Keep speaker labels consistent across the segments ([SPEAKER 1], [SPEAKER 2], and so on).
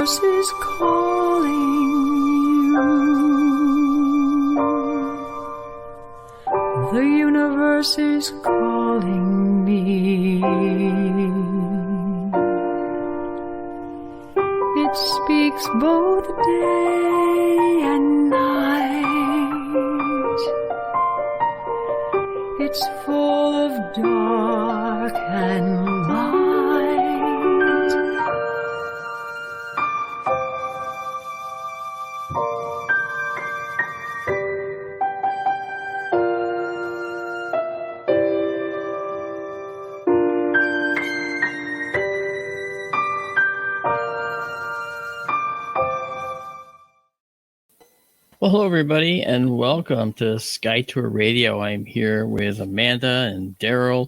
[SPEAKER 1] universe is calling you. The universe is calling me. It speaks both day and night. It's full of dark and light.
[SPEAKER 2] Well, hello, everybody, and welcome to Sky Tour Radio. I'm here with Amanda and Daryl,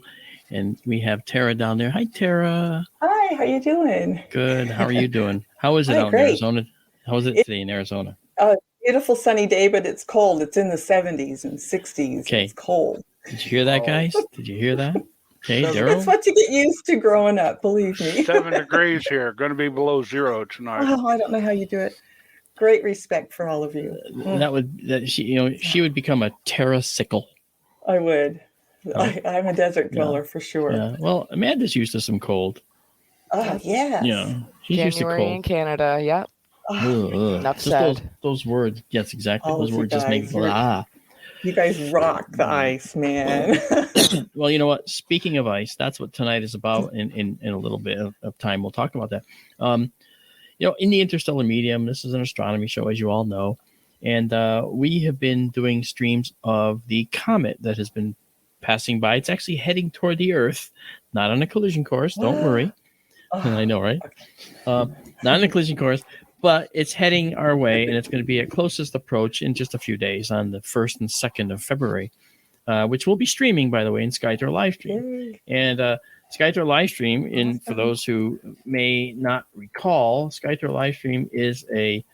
[SPEAKER 2] and we have Tara down there. Hi, Tara.
[SPEAKER 3] Hi, how you doing?
[SPEAKER 2] Good. How are you doing? How is it out
[SPEAKER 3] Great.
[SPEAKER 2] in Arizona? How is it today in Arizona?
[SPEAKER 3] Beautiful sunny day, but it's cold. It's in the 70s and 60s.
[SPEAKER 2] Okay.
[SPEAKER 3] It's cold.
[SPEAKER 2] Did you hear that, guys? Did you hear that? Okay,
[SPEAKER 3] It's
[SPEAKER 2] Daryl?
[SPEAKER 3] what you get used to growing up, believe me.
[SPEAKER 4] 7 degrees here. Going to be below zero tonight.
[SPEAKER 3] Oh, I don't know how you do it. Great respect for all of you.
[SPEAKER 2] She would become a terrasicle.
[SPEAKER 3] I would. I'm a desert dweller for sure.
[SPEAKER 2] Yeah. Well, Amanda's used to some cold.
[SPEAKER 3] Oh, yes.
[SPEAKER 2] Yeah. She's used to
[SPEAKER 5] January
[SPEAKER 2] cold.
[SPEAKER 5] in Canada, yep. Enough said.
[SPEAKER 2] Those words. Yes, exactly. Those
[SPEAKER 3] you
[SPEAKER 2] words just make
[SPEAKER 3] guys, You guys rock the ice, man.
[SPEAKER 2] Well, you know what? Speaking of ice, that's what tonight is about. In a little bit of time, we'll talk about that. In the interstellar medium, this is an astronomy show, as you all know, and we have been doing streams of the comet that has been passing by. It's actually heading toward the Earth, not on a collision course. Don't worry. I know, right? Not on a collision course, but it's heading our way, and it's going to be at closest approach in just a few days on the 1st and 2nd of February, which we'll be streaming, by the way, in SkyTour Livestream. And SkyTour Livestream, for those who may not recall, SkyTour Livestream is a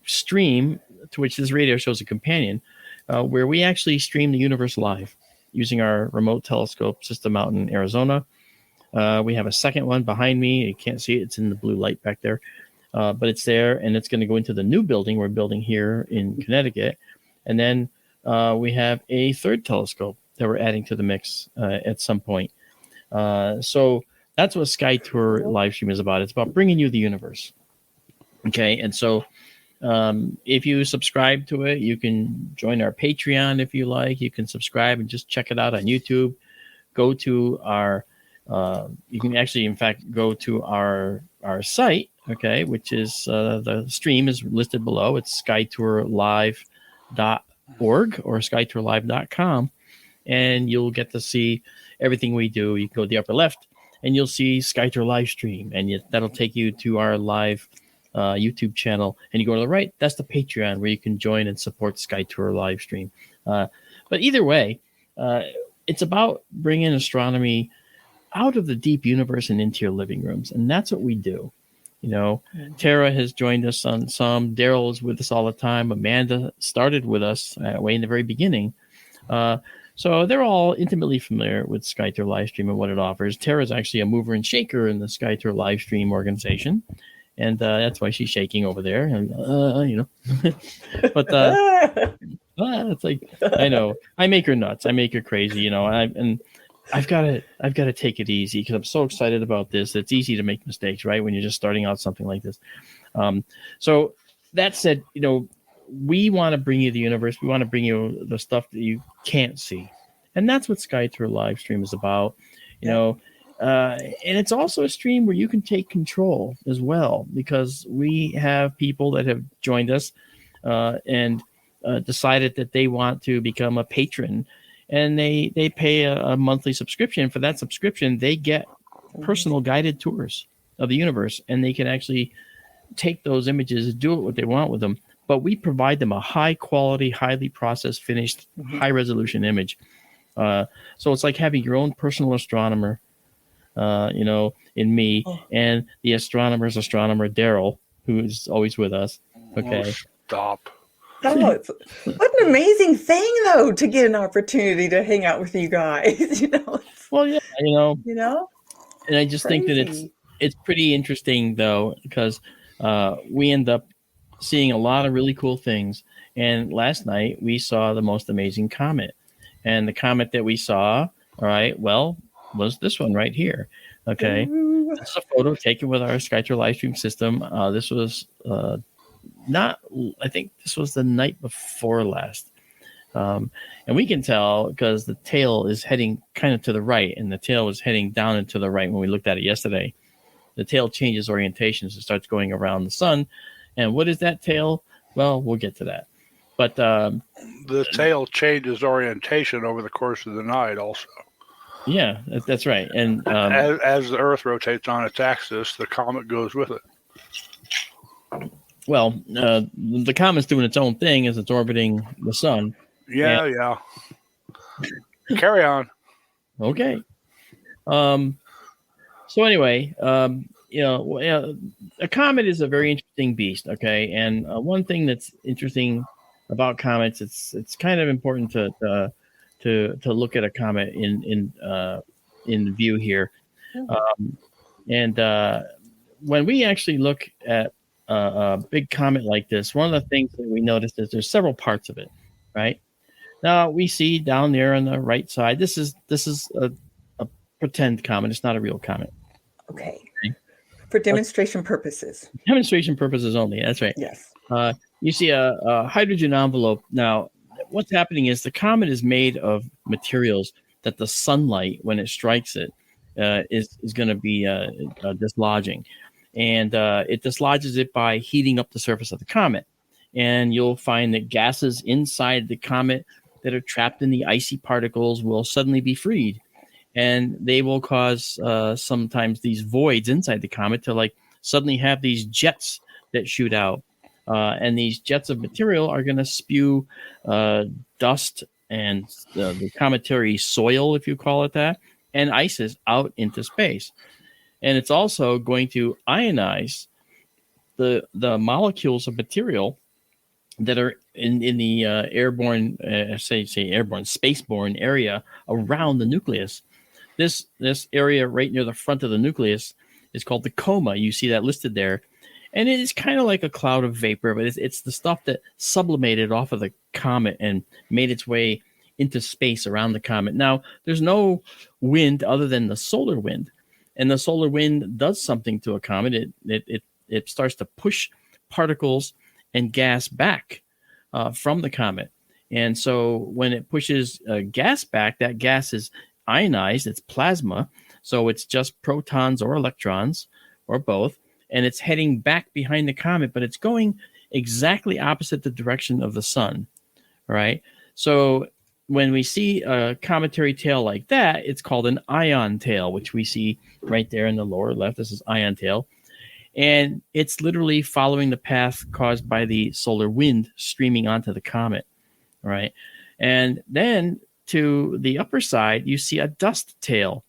[SPEAKER 2] stream to which this radio show is a companion, where we actually stream the universe live using our remote telescope system out in Arizona. We have a second one behind me. You can't see it. It's in the blue light back there. But it's there, and it's going to go into the new building we're building here in Connecticut. And then we have a third telescope that we're adding to the mix at some point. So that's what Sky Tour Livestream is about. It's about bringing you the universe. Okay, and so if you subscribe to it, you can join our Patreon if you like. You can subscribe and just check it out on YouTube. Go to our, you can actually, in fact, go to our site, okay, which is the stream is listed below. It's skytourlive.org or skytourlive.com. And you'll get to see everything we do. You can go to the upper left, and you'll see SkyTour live stream, and that'll take you to our live YouTube channel. And you go to the right, that's the Patreon, where you can join and support SkyTour live stream. But either way, it's about bringing astronomy out of the deep universe and into your living rooms, and that's what we do. Tara has joined us on some. Daryl is with us all the time. Amanda started with us way in the very beginning. So they're all intimately familiar with SkyTour Livestream and what it offers. Tara's actually a mover and shaker in the SkyTour Livestream organization, and that's why she's shaking over there. And, but it's like, I know, I make her nuts. I make her crazy, and I've got to take it easy because I'm so excited about this. It's easy to make mistakes, right, when you're just starting out something like this. So that said, we want to bring you the universe. We want to bring you the stuff that you can't see. And that's what SkyTour Livestream is about, and it's also a stream where you can take control as well, because we have people that have joined us and decided that they want to become a patron, and they pay a monthly subscription. For that subscription, they get personal guided tours of the universe, and they can actually take those images, do what they want with them. But we provide them a high quality, highly processed, finished, high resolution image. So it's like having your own personal astronomer, in me, and the astronomer's astronomer, Daryl, who is always with us. Okay.
[SPEAKER 4] Oh, stop.
[SPEAKER 3] Oh, what an amazing thing, though, to get an opportunity to hang out with you guys.
[SPEAKER 2] Well, yeah,
[SPEAKER 3] And I just
[SPEAKER 2] think that It's pretty interesting though, because we end up seeing a lot of really cool things. And last night we saw the most amazing comet, and the comet that we saw, all right, well, was this one right here. Okay, this is a photo taken with our Skytra live stream system. This was not, I think this was the night before last. And we can tell because the tail is heading kind of to the right, and the tail was heading down and to the right when we looked at it yesterday. The tail changes orientation, so it starts going around the sun. And what is that tail? Well, we'll get to that. But
[SPEAKER 4] the tail changes orientation over the course of the night also.
[SPEAKER 2] Yeah, that's right. And
[SPEAKER 4] as the Earth rotates on its axis, the comet goes with it.
[SPEAKER 2] Well, the comet's doing its own thing as it's orbiting the sun.
[SPEAKER 4] Yeah. Carry on.
[SPEAKER 2] Okay. So anyway, a comet is a very interesting beast. Okay, and one thing that's interesting about comets, it's kind of important to look at a comet in view here, and when we actually look at a big comet like this, one of the things that we notice is there's several parts of it, right? Now we see down there on the right side, this is a pretend comet. It's not a real comet.
[SPEAKER 3] Okay. For demonstration purposes.
[SPEAKER 2] Demonstration purposes only. That's right.
[SPEAKER 3] Yes.
[SPEAKER 2] You see a hydrogen envelope. Now, what's happening is the comet is made of materials that the sunlight, when it strikes it, is going to be dislodging. And it dislodges it by heating up the surface of the comet. And you'll find that gases inside the comet that are trapped in the icy particles will suddenly be freed. And they will cause sometimes these voids inside the comet to suddenly have these jets that shoot out. And these jets of material are going to spew dust and the cometary soil, if you call it that, and ices out into space. And it's also going to ionize the molecules of material that are in the airborne, spaceborne area around the nucleus. This area right near the front of the nucleus is called the coma. You see that listed there. And it is kind of like a cloud of vapor, but it's the stuff that sublimated off of the comet and made its way into space around the comet. Now, there's no wind other than the solar wind. And the solar wind does something to a comet. It starts to push particles and gas back from the comet. And so when it pushes gas back, that gas is ionized, it's plasma, so it's just protons or electrons or both, and it's heading back behind the comet, but it's going exactly opposite the direction of the sun, right? So when we see a cometary tail like that, it's called an ion tail, which we see right there in the lower left. This is ion tail, and it's literally following the path caused by the solar wind streaming onto the comet, right? And then to the upper side, you see a dust tail.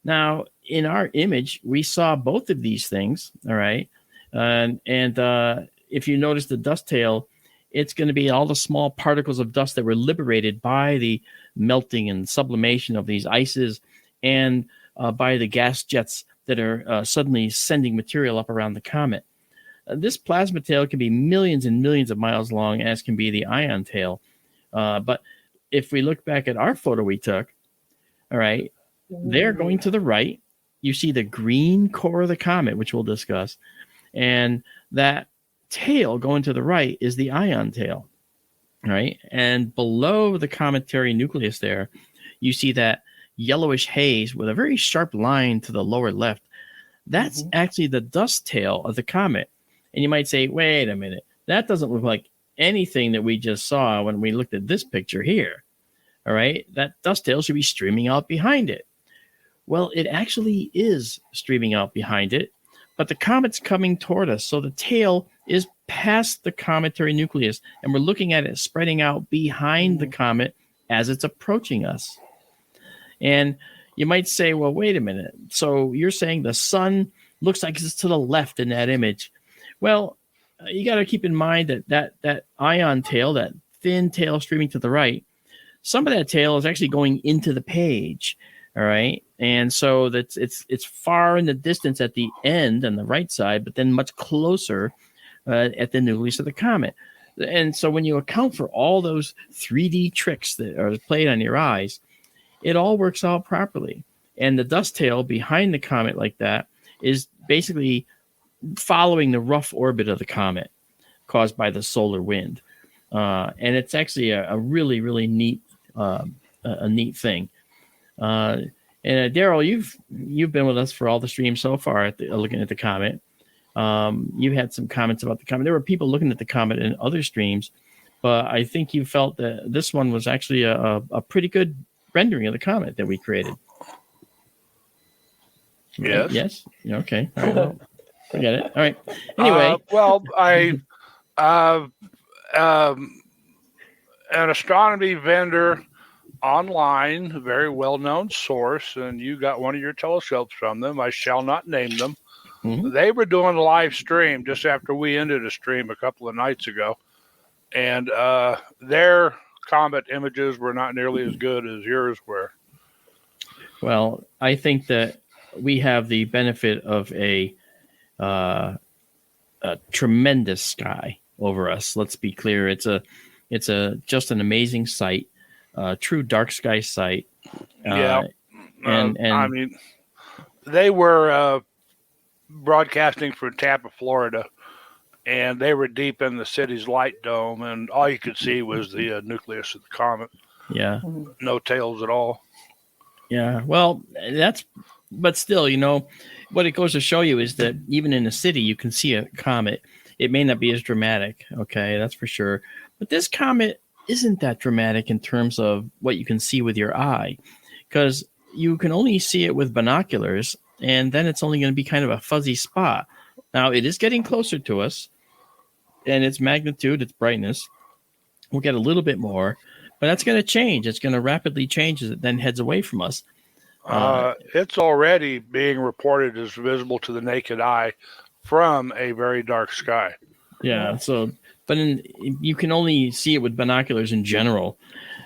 [SPEAKER 2] Now, in our image, we saw both of these things, all right? And if you notice the dust tail, it's going to be all the small particles of dust that were liberated by the melting and sublimation of these ices and by the gas jets that are suddenly sending material up around the comet. This plasma tail can be millions and millions of miles long, as can be the ion tail. But if we look back at our photo we took, all right, they're going to the right. You see the green core of the comet, which we'll discuss. And that tail going to the right is the ion tail, right? And below the cometary nucleus there, you see that yellowish haze with a very sharp line to the lower left. That's actually the dust tail of the comet. And you might say, wait a minute, that doesn't look like anything that we just saw when we looked at this picture here. All right, that dust tail should be streaming out behind it. Well, it actually is streaming out behind it, but the comet's coming toward us. So the tail is past the cometary nucleus, and we're looking at it spreading out behind the comet as it's approaching us. And you might say, well, wait a minute. So you're saying the sun looks like it's to the left in that image. Well, you got to keep in mind that ion tail, that thin tail streaming to the right, some of that tail is actually going into the page. All right. And so it's far in the distance at the end on the right side, but then much closer at the nucleus of the comet. And so when you account for all those 3D tricks that are played on your eyes, it all works out properly. And the dust tail behind the comet like that is basically following the rough orbit of the comet caused by the solar wind. And it's actually a really, really neat a neat thing. And Daryl, you've been with us for all the streams so far looking at the comet. You had some comments about the comet. There were people looking at the comet in other streams, but I think you felt that this one was actually a pretty good rendering of the comet that we created.
[SPEAKER 4] Yes.
[SPEAKER 2] Right? Yes. Okay. All right, well, forget it. All right. Anyway.
[SPEAKER 4] An astronomy vendor online, a very well-known source, and you got one of your telescopes from them. I shall not name them. Mm-hmm. They were doing a live stream just after we ended a stream a couple of nights ago, and their comet images were not nearly as good as yours were.
[SPEAKER 2] Well, I think that we have the benefit of a tremendous sky over us. Let's be clear. It's just an amazing sight, true dark sky sight.
[SPEAKER 4] And I mean, they were broadcasting from Tampa, Florida, and they were deep in the city's light dome, and all you could see was the nucleus of the comet.
[SPEAKER 2] Yeah.
[SPEAKER 4] No tails at all.
[SPEAKER 2] Yeah. Well, but still, what it goes to show you is that even in the city, you can see a comet. It may not be as dramatic. Okay. That's for sure. But this comet isn't that dramatic in terms of what you can see with your eye, because you can only see it with binoculars, and then it's only going to be kind of a fuzzy spot. Now, it is getting closer to us, and its magnitude, its brightness, will get a little bit more, but that's going to change. It's going to rapidly change as it then heads away from us.
[SPEAKER 4] It's already being reported as visible to the naked eye from a very dark sky.
[SPEAKER 2] Yeah, so, but you can only see it with binoculars in general.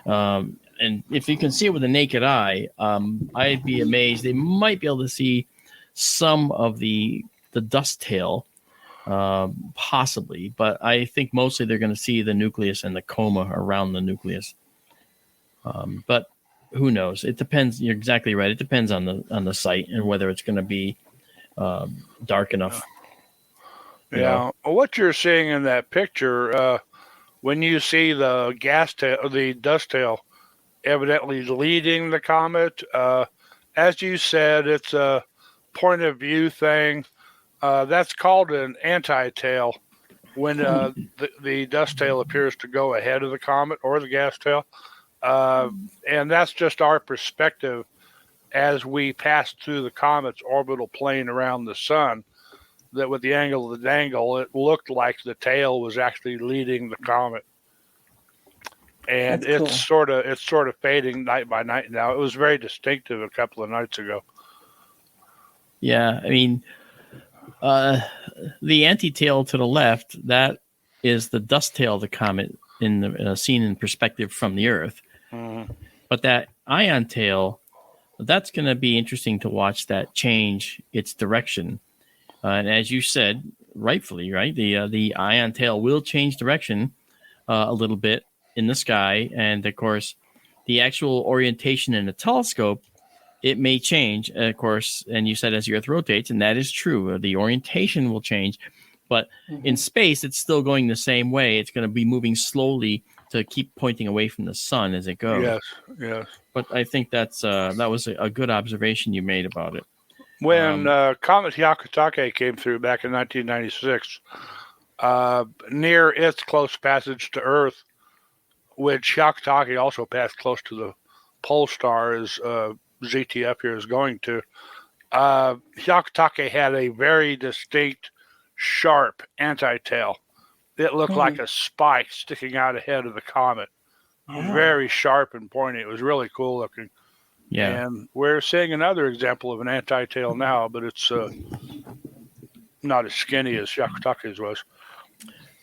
[SPEAKER 2] And if you can see it with the naked eye, I'd be amazed. They might be able to see some of the dust tail, possibly, but I think mostly they're going to see the nucleus and the coma around the nucleus. But who knows? It depends. You're exactly right. It depends on the site and whether it's going to be dark enough.
[SPEAKER 4] Yeah. What you're seeing in that picture, when you see the dust tail, evidently leading the comet, as you said, it's a point of view thing. That's called an anti-tail when the dust tail appears to go ahead of the comet or the gas tail. And that's just our perspective as we pass through the comet's orbital plane around the sun, that with the angle of the dangle, it looked like the tail was actually leading the comet. And it's sort of fading night by night now. It was very distinctive a couple of nights ago.
[SPEAKER 2] Yeah, I mean, the anti-tail to the left, that is the dust tail of the comet in the seen in perspective from the Earth. Mm-hmm. But that ion tail, that's going to be interesting to watch that change its direction. And as you said, rightfully, right, the ion tail will change direction a little bit in the sky, and of course, the actual orientation in the telescope, it may change, of course. And you said as the Earth rotates, and that is true. The orientation will change, but in space, it's still going the same way. It's going to be moving slowly to keep pointing away from the sun as it goes.
[SPEAKER 4] Yes.
[SPEAKER 2] But I think that was a good observation you made about it.
[SPEAKER 4] When Comet Hyakutake came through back in 1996, near its close passage to Earth, which Hyakutake also passed close to the pole star as ZTF here is going to, Hyakutake had a very distinct, sharp anti-tail. It looked like a spike sticking out ahead of the comet. Very sharp and pointy. It was really cool looking.
[SPEAKER 2] Yeah.
[SPEAKER 4] And we're seeing another example of an anti-tail now, but it's not as skinny as Hyakutake's was.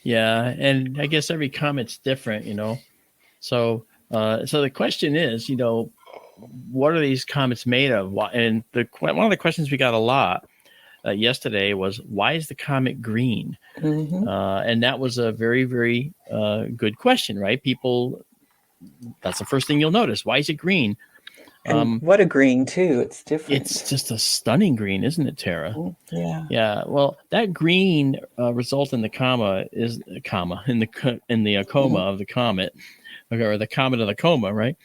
[SPEAKER 2] Yeah, and I guess every comet's different, So the question is, what are these comets made of? And one of the questions we got a lot yesterday was, why is the comet green? And that was a very, very good question, right? People, that's the first thing you'll notice. Why is it green?
[SPEAKER 3] And what a green, too. It's different.
[SPEAKER 2] It's just a stunning green, isn't it, Tara?
[SPEAKER 3] Yeah.
[SPEAKER 2] Yeah. Well, that green result in the coma is in the coma of the comet, or the comet of the coma, right?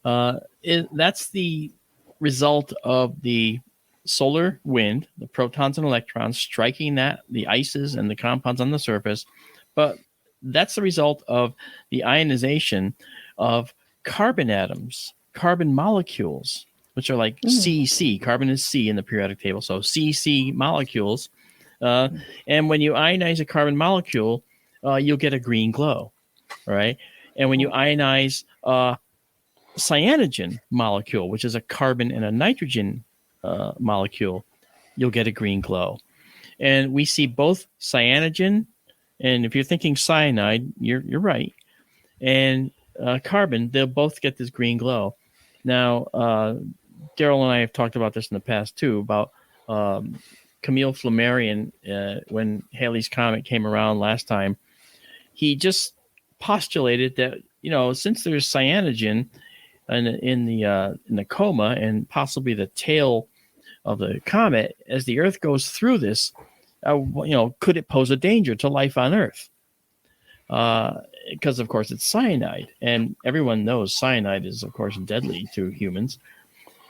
[SPEAKER 2] That's the result of the solar wind, the protons and electrons striking the ices and the compounds on the surface. But that's the result of the ionization of carbon atoms, carbon molecules, which are like CC. Carbon is C in the periodic table. So CC molecules. And when you ionize a carbon molecule, you'll get a green glow, right? And when you ionize cyanogen molecule, which is a carbon and a nitrogen molecule, you'll get a green glow. And we see both cyanogen, and if you're thinking cyanide, you're right, and carbon, they'll both get this green glow. Now, Daryl and I have talked about this in the past too, about Camille Flammarion, when Halley's Comet came around last time. He just postulated that, since there's cyanogen in the coma and possibly the tail of the comet, as the Earth goes through this, could it pose a danger to life on Earth? Because of course it's cyanide, and everyone knows cyanide is of course deadly to humans.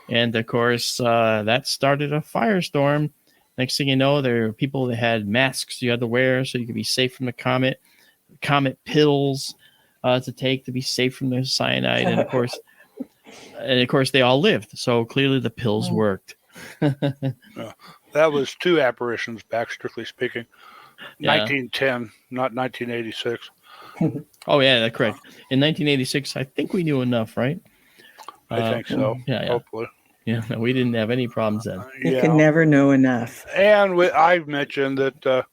[SPEAKER 2] And of course that started a firestorm. Next thing you know, there were people that had masks you had to wear so you could be safe from the comet pills to take to be safe from the cyanide, and of course they all lived. So clearly the pills worked.
[SPEAKER 4] That was 2 apparitions back, strictly speaking. 1910, not 1986.
[SPEAKER 2] Oh yeah, that's correct. In 1986, I think we knew enough, right?
[SPEAKER 4] I think so.
[SPEAKER 2] Yeah.
[SPEAKER 4] Hopefully.
[SPEAKER 2] Yeah, we didn't have any problems then.
[SPEAKER 3] You can never know enough.
[SPEAKER 4] And I've mentioned that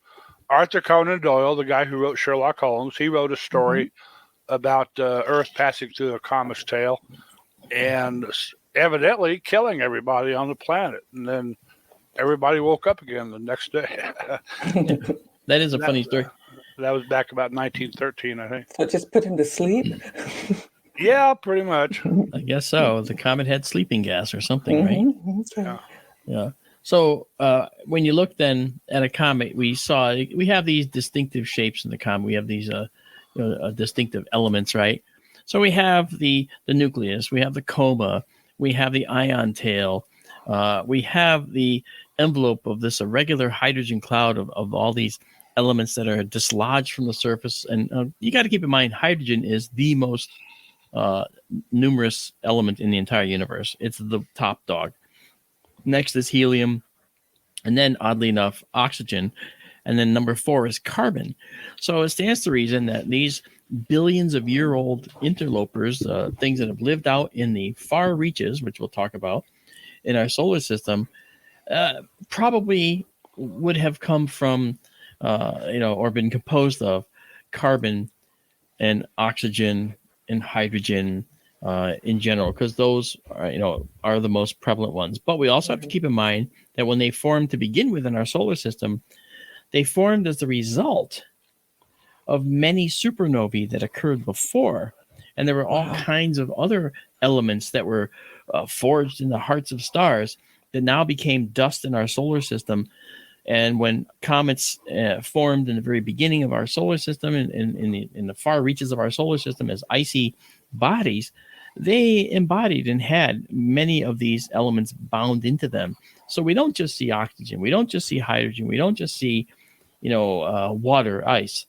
[SPEAKER 4] Arthur Conan Doyle, the guy who wrote Sherlock Holmes, he wrote a story about Earth passing through a comet's tail and evidently killing everybody on the planet. And then everybody woke up again the next day.
[SPEAKER 2] That is a funny story.
[SPEAKER 4] That was back about 1913, I think.
[SPEAKER 3] So just put him to sleep?
[SPEAKER 4] Yeah, pretty much.
[SPEAKER 2] I guess so. The comet had sleeping gas or something, right?
[SPEAKER 3] Okay.
[SPEAKER 2] Yeah. So when you look then at a comet, we have these distinctive shapes in the comet. We have these distinctive elements, right? So we have the nucleus, we have the coma, we have the ion tail, we have the envelope of this irregular hydrogen cloud of all these elements that are dislodged from the surface. And you got to keep in mind, hydrogen is the most numerous element in the entire universe. It's the top dog. Next is helium, and then oddly enough, oxygen, and then number 4 is carbon. So it stands to reason that these billions of year-old interlopers, things that have lived out in the far reaches, which we'll talk about in our solar system, probably would have come from, or been composed of carbon and oxygen and hydrogen in general, because those are the most prevalent ones. But we also have to keep in mind that when they formed to begin with in our solar system, they formed as the result of many supernovae that occurred before. And there were all kinds of other elements that were forged in the hearts of stars that now became dust in our solar system. And when comets formed in the very beginning of our solar system, in the far reaches of our solar system as icy bodies, they embodied and had many of these elements bound into them. So we don't just see oxygen, we don't just see hydrogen, we don't just see, water, ice.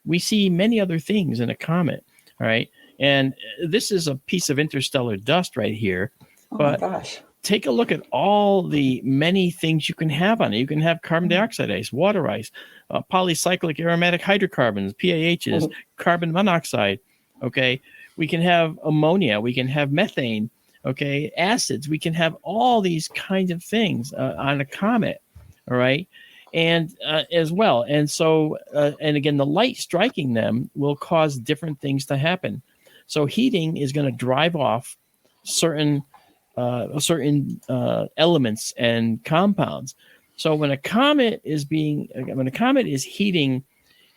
[SPEAKER 2] We see many other things in a comet, all right? And this is a piece of interstellar dust right here. But
[SPEAKER 3] my gosh.
[SPEAKER 2] Take a look at all the many things you can have on it. You can have carbon dioxide ice, water ice, polycyclic aromatic hydrocarbons, PAHs, carbon monoxide, okay? We can have ammonia. We can have methane, okay? Acids. We can have all these kinds of things on a comet, all right? And as well. And so, and again, the light striking them will cause different things to happen. So heating is going to drive off certain certain elements and compounds. So when a comet is heating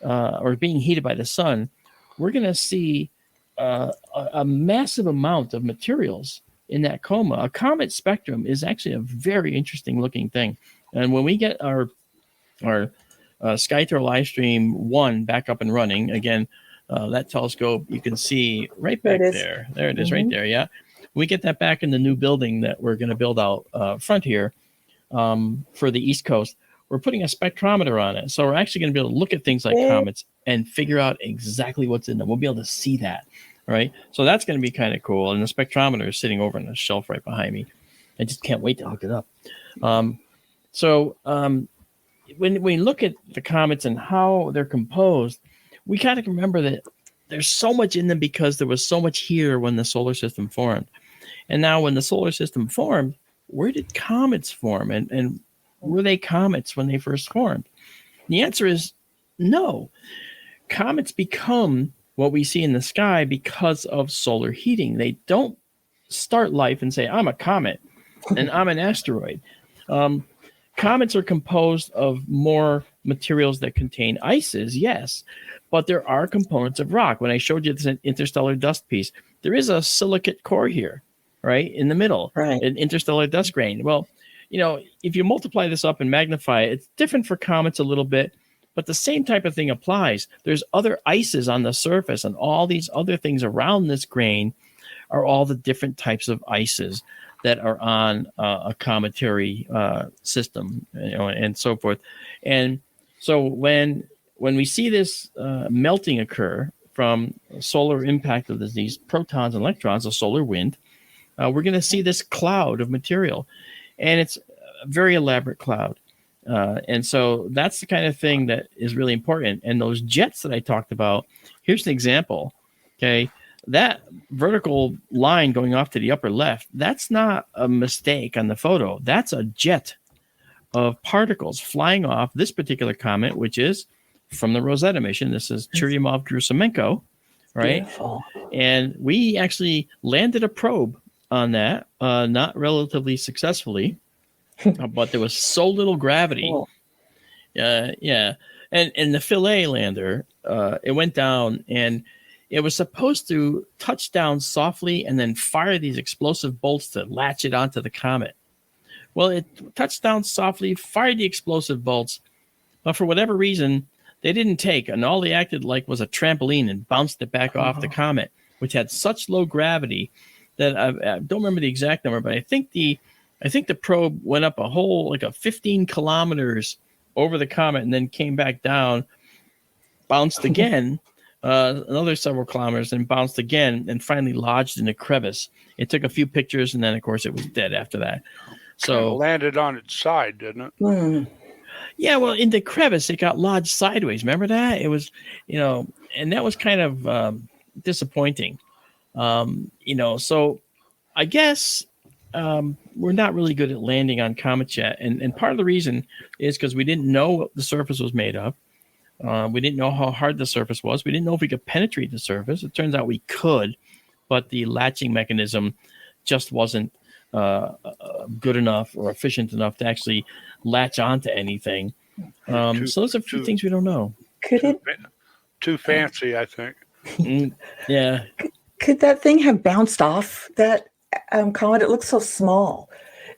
[SPEAKER 2] or being heated by the sun, we're going to see a massive amount of materials in that coma. A comet spectrum is actually a very interesting looking thing. And when we get our SkyTour live stream 1 back up and running again, that telescope you can see right back there. There it is, right there. Yeah, we get that back in the new building that we're going to build out front here for the East Coast. We're putting a spectrometer on it, so we're actually going to be able to look at things like comets and figure out exactly what's in them. We'll be able to see that, right? So that's going to be kind of cool. And the spectrometer is sitting over on the shelf right behind me. I just can't wait to hook it up. When we look at the comets and how they're composed, we kind of remember that there's so much in them because there was so much here when the solar system formed. And now when the solar system formed, where did comets form? And were they comets when they first formed? The answer is no. Comets become what we see in the sky because of solar heating. They don't start life and say, I'm a comet and I'm an asteroid. Comets are composed of more materials that contain ices, yes, but there are components of rock. When I showed you this interstellar dust piece, there is a silicate core here, right, in the middle, an interstellar dust grain. Well, if you multiply this up and magnify it, it's different for comets a little bit, but the same type of thing applies. There's other ices on the surface, and all these other things around this grain are all the different types of ices that are on a cometary system, and so forth. And so when we see this melting occur from solar impact of these protons and electrons, a solar wind, we're going to see this cloud of material. And it's a very elaborate cloud. And so that's the kind of thing that is really important. And those jets that I talked about, here's an example, okay? That vertical line going off to the upper left, that's not a mistake on the photo. That's a jet of particles flying off this particular comet, which is from the Rosetta mission. This is Churyumov-Gerasimenko, right? Beautiful. And we actually landed a probe on that, not relatively successfully, but there was so little gravity. Cool. Yeah. And the Philae lander, it went down, and it was supposed to touch down softly and then fire these explosive bolts to latch it onto the comet. Well, it touched down softly, fired the explosive bolts, but for whatever reason, they didn't take, and all they acted like was a trampoline and bounced it back off the comet, which had such low gravity that I don't remember the exact number, but I think the probe went up a whole, like a 15 kilometers over the comet and then came back down, bounced again, another several kilometers, and bounced again, and finally lodged in a crevice. It took a few pictures, and then, of course, it was dead after that. So
[SPEAKER 4] landed on its side, didn't it? Mm.
[SPEAKER 2] Yeah, well, in the crevice, it got lodged sideways. Remember that? It was, and that was kind of disappointing. So I guess we're not really good at landing on comets yet. And part of the reason is because we didn't know what the surface was made of. We didn't know how hard the surface was. We didn't know if we could penetrate the surface. It turns out we could, but the latching mechanism just wasn't good enough or efficient enough to actually latch onto anything. So those are a few things we don't know.
[SPEAKER 4] Too fancy, I think.
[SPEAKER 2] Yeah.
[SPEAKER 3] Could that thing have bounced off that comet? It looks so small.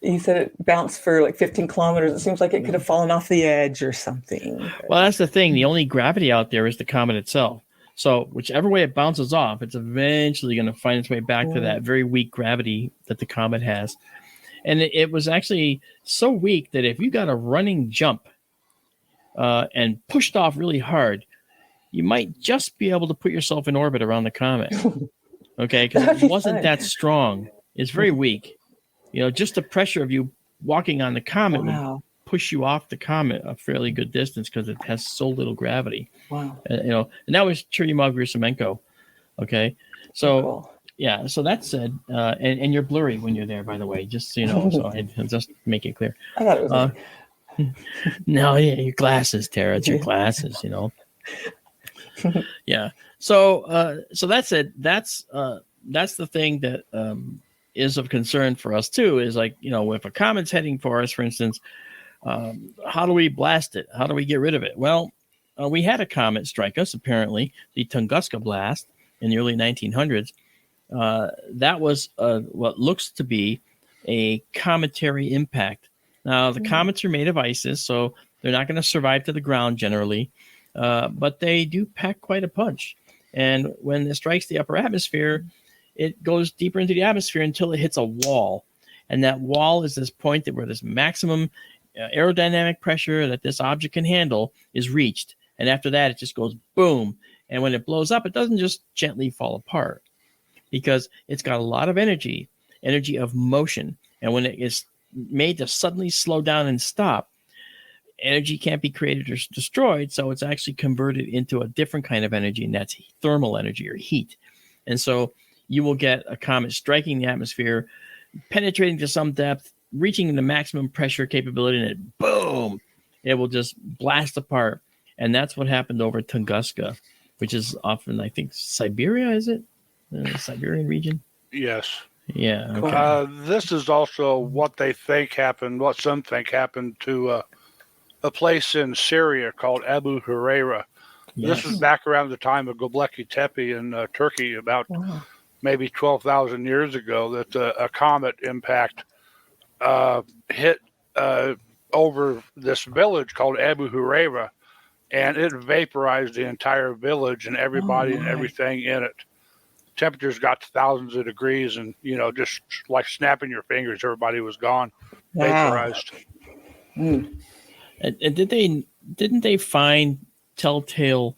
[SPEAKER 3] You said it bounced for like 15 kilometers. It seems like it could have fallen off the edge or something.
[SPEAKER 2] Well, that's the thing. The only gravity out there is the comet itself. So whichever way it bounces off, it's eventually going to find its way back to that very weak gravity that the comet has. And it was actually so weak that if you got a running jump and pushed off really hard, you might just be able to put yourself in orbit around the comet. Okay, because it wasn't that strong. It's very weak. Just the pressure of you walking on the comet would push you off the comet a fairly good distance because it has so little gravity. Wow. And that was Churyumov-Gerasimenko. Okay, so cool. Yeah. So that said, and you're blurry when you're there, by the way, just so you know. So I just make it clear.
[SPEAKER 3] I thought it was.
[SPEAKER 2] No, yeah, your glasses, Tara. It's your glasses. Yeah. So that said, that's the thing that is of concern for us too is like, if a comet's heading for us, for instance, how do we blast it? How do we get rid of it? Well, we had a comet strike us, apparently, the Tunguska blast in the early 1900s. That was what looks to be a cometary impact. Now, the comets are made of ices, so they're not going to survive to the ground generally, but they do pack quite a punch. And when it strikes the upper atmosphere, it goes deeper into the atmosphere until it hits a wall. And that wall is this point where this maximum aerodynamic pressure that this object can handle is reached. And after that, it just goes boom. And when it blows up, it doesn't just gently fall apart because it's got a lot of energy of motion. And when it is made to suddenly slow down and stop, energy can't be created or destroyed. So it's actually converted into a different kind of energy, and that's thermal energy or heat. And so you will get a comet striking the atmosphere, penetrating to some depth, reaching the maximum pressure capability, and it boom, it will just blast apart. And that's what happened over Tunguska, which is often, I think, Siberia, is it? The Siberian region?
[SPEAKER 4] Yes.
[SPEAKER 2] Yeah. Okay.
[SPEAKER 4] This is also what they think happened, what some think happened to a place in Syria called Abu Huraira. Yes. This was back around the time of Göbekli Tepe in Turkey, about maybe 12,000 years ago, that a comet impact hit over this village called Abu Huraira, and it vaporized the entire village and everybody and everything in it. Temperatures got to thousands of degrees, and just like snapping your fingers, everybody was gone, vaporized.
[SPEAKER 2] And didn't they find telltale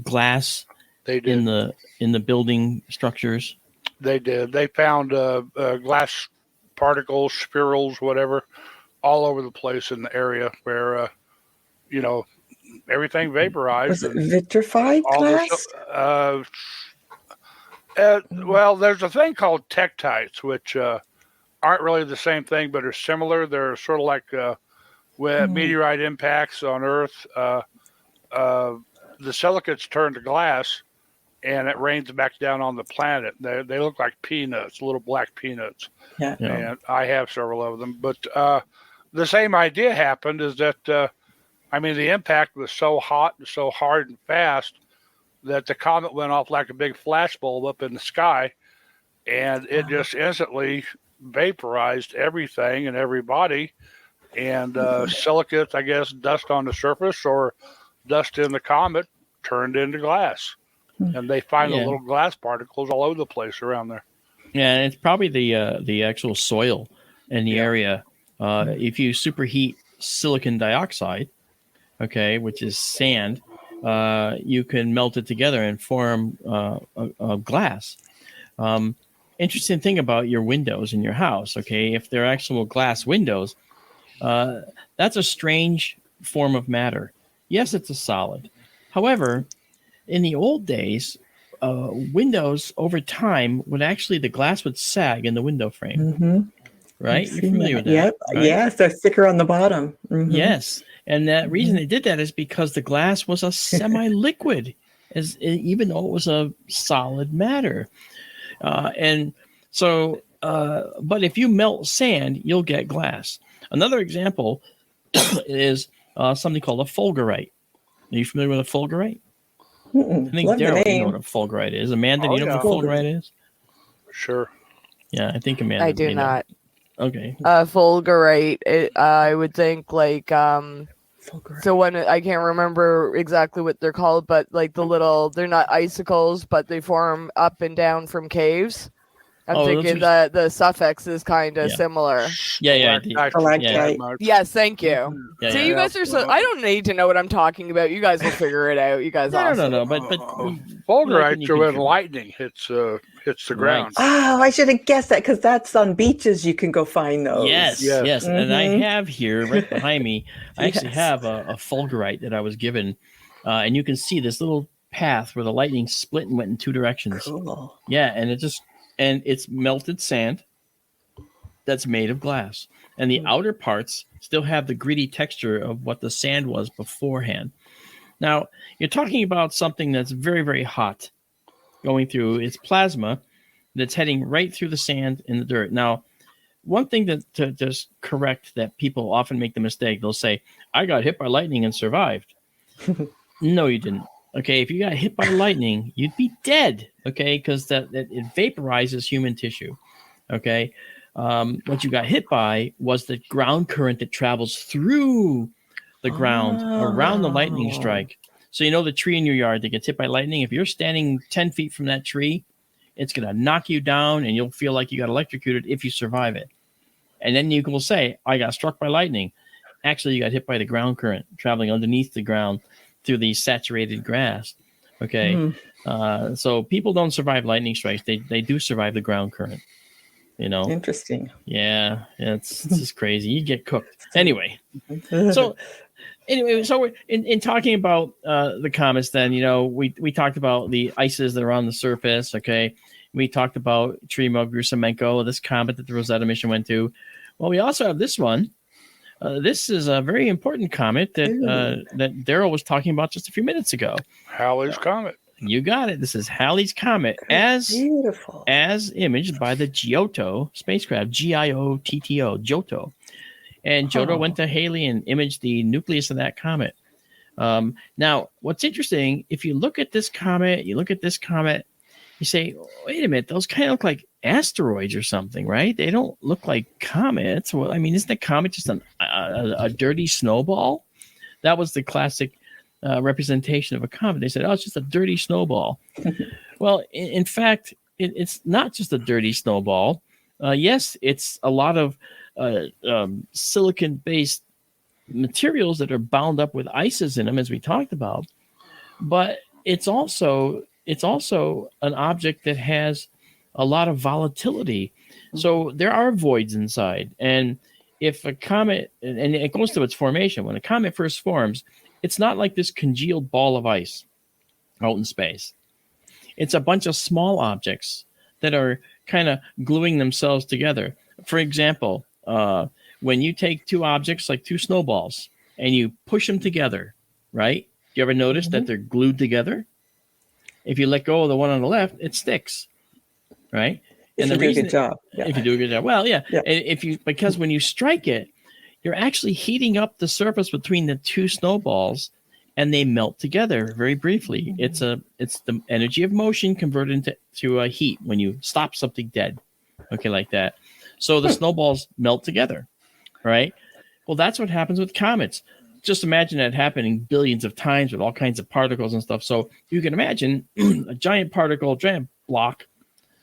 [SPEAKER 2] glass in the building structures?
[SPEAKER 4] They did. They found glass particles, spirals, whatever, all over the place in the area where everything vaporized.
[SPEAKER 3] Was it vitrified glass?
[SPEAKER 4] Well, there's a thing called tektites, which aren't really the same thing, but are similar. They're sort of like when meteorite impacts on Earth, the silicates turn to glass, and it rains back down on the planet. They look like peanuts, little black peanuts.
[SPEAKER 3] Yeah.
[SPEAKER 4] And I have several of them. But the same idea happened is that, the impact was so hot and so hard and fast that the comet went off like a big flashbulb up in the sky, and it just instantly vaporized everything and everybody. And silicates, I guess, dust on the surface or dust in the comet turned into glass. And they find the little glass particles all over the place around there.
[SPEAKER 2] Yeah, and it's probably the actual soil in the area. If you superheat silicon dioxide, which is sand, you can melt it together and form a glass. Interesting thing about your windows in your house, if they're actual glass windows, that's a strange form of matter. Yes, it's a solid. However, in the old days, windows over time the glass would sag in the window frame. Mm-hmm. Right? You're familiar with that?
[SPEAKER 3] Yep.
[SPEAKER 2] Right?
[SPEAKER 3] Yes, they're thicker on the bottom. Mm-hmm.
[SPEAKER 2] Yes. And that reason they did that is because the glass was a semi-liquid, even though it was a solid matter. And so, but if you melt sand, you'll get glass. Another example is something called a fulgurite. Are you familiar with a fulgurite? I think Daryl, you know what a fulgurite is. Amanda, do you know what a fulgurite is?
[SPEAKER 4] Sure.
[SPEAKER 2] Yeah, I think Amanda.
[SPEAKER 5] I do not.
[SPEAKER 2] Okay.
[SPEAKER 5] Fulgurite, I would think like so when I can't remember exactly what they're called, but like they're not icicles, but they form up and down from caves. I'm thinking that the suffix is kind of similar.
[SPEAKER 2] Yeah.
[SPEAKER 5] Yes, thank you. So you guys are I don't need to know what I'm talking about. You guys will figure it out. You guys
[SPEAKER 2] No. But
[SPEAKER 4] fulgurites are when lightning hits the ground.
[SPEAKER 3] Oh, I should have guessed that because that's on beaches. You can go find those.
[SPEAKER 2] Yes. Mm-hmm. And I have here right behind me. I actually have a fulgurite that I was given, and you can see this little path where the lightning split and went in two directions.
[SPEAKER 3] Cool.
[SPEAKER 2] Yeah, and it's melted sand that's made of glass. And the outer parts still have the gritty texture of what the sand was beforehand. Now, you're talking about something that's very, very hot going through its plasma. that's heading right through the sand and the dirt. Now, one thing to just correct that people often make the mistake, they'll say, I got hit by lightning and survived. No, you didn't. Okay, if you got hit by lightning, you'd be dead. Okay, because that it vaporizes human tissue. Okay, what you got hit by was the ground current that travels through the ground around the lightning strike. So you know the tree in your yard that gets hit by lightning. If you're standing 10 feet from that tree, it's going to knock you down, and you'll feel like you got electrocuted if you survive it. And then you will say, I got struck by lightning. Actually, you got hit by the ground current traveling underneath the ground through the saturated grass. Okay. So people don't survive lightning strikes. They do survive the ground current. You know?
[SPEAKER 3] Interesting.
[SPEAKER 2] Yeah. It's just crazy. You get cooked. Anyway. So we're in talking about the comets then, we talked about the ices that are on the surface. Okay. We talked about Churyumov-Gerasimenko, this comet that the Rosetta mission went to. Well, we also have this one. This is a very important comet that Daryl was talking about just a few minutes ago.
[SPEAKER 4] Halley's Comet.
[SPEAKER 2] You got it. This is Halley's Comet as imaged by the Giotto spacecraft, Giotto, Giotto. And Giotto went to Halley and imaged the nucleus of that comet. Now, what's interesting, if you look at this comet, you say, wait a minute, those kind of look like asteroids or something, right? They don't look like comets. Well, I mean, isn't the comet just a dirty snowball? That was the classic representation of a comet. They said, oh, it's just a dirty snowball. Well, in fact, it's not just a dirty snowball. Yes, it's a lot of silicon-based materials that are bound up with ices in them, as we talked about. But it's also an object that has a lot of volatility. So there are voids inside. And if a comet, and it goes to its formation, when a comet first forms, it's not like this congealed ball of ice out in space. It's a bunch of small objects that are kind of gluing themselves together. For example, when you take two objects like two snowballs and you push them together, right? You ever notice that they're glued together? If you let go of the one on the left, it sticks, right?
[SPEAKER 3] If you do a good job.
[SPEAKER 2] If you do a good job. Well, yeah. And because when you strike it, you're actually heating up the surface between the two snowballs, and they melt together very briefly. It's the energy of motion converted to a heat when you stop something dead, okay, like that. So the snowballs melt together, right? Well, that's what happens with comets. Just imagine that happening billions of times with all kinds of particles and stuff. So you can imagine a giant block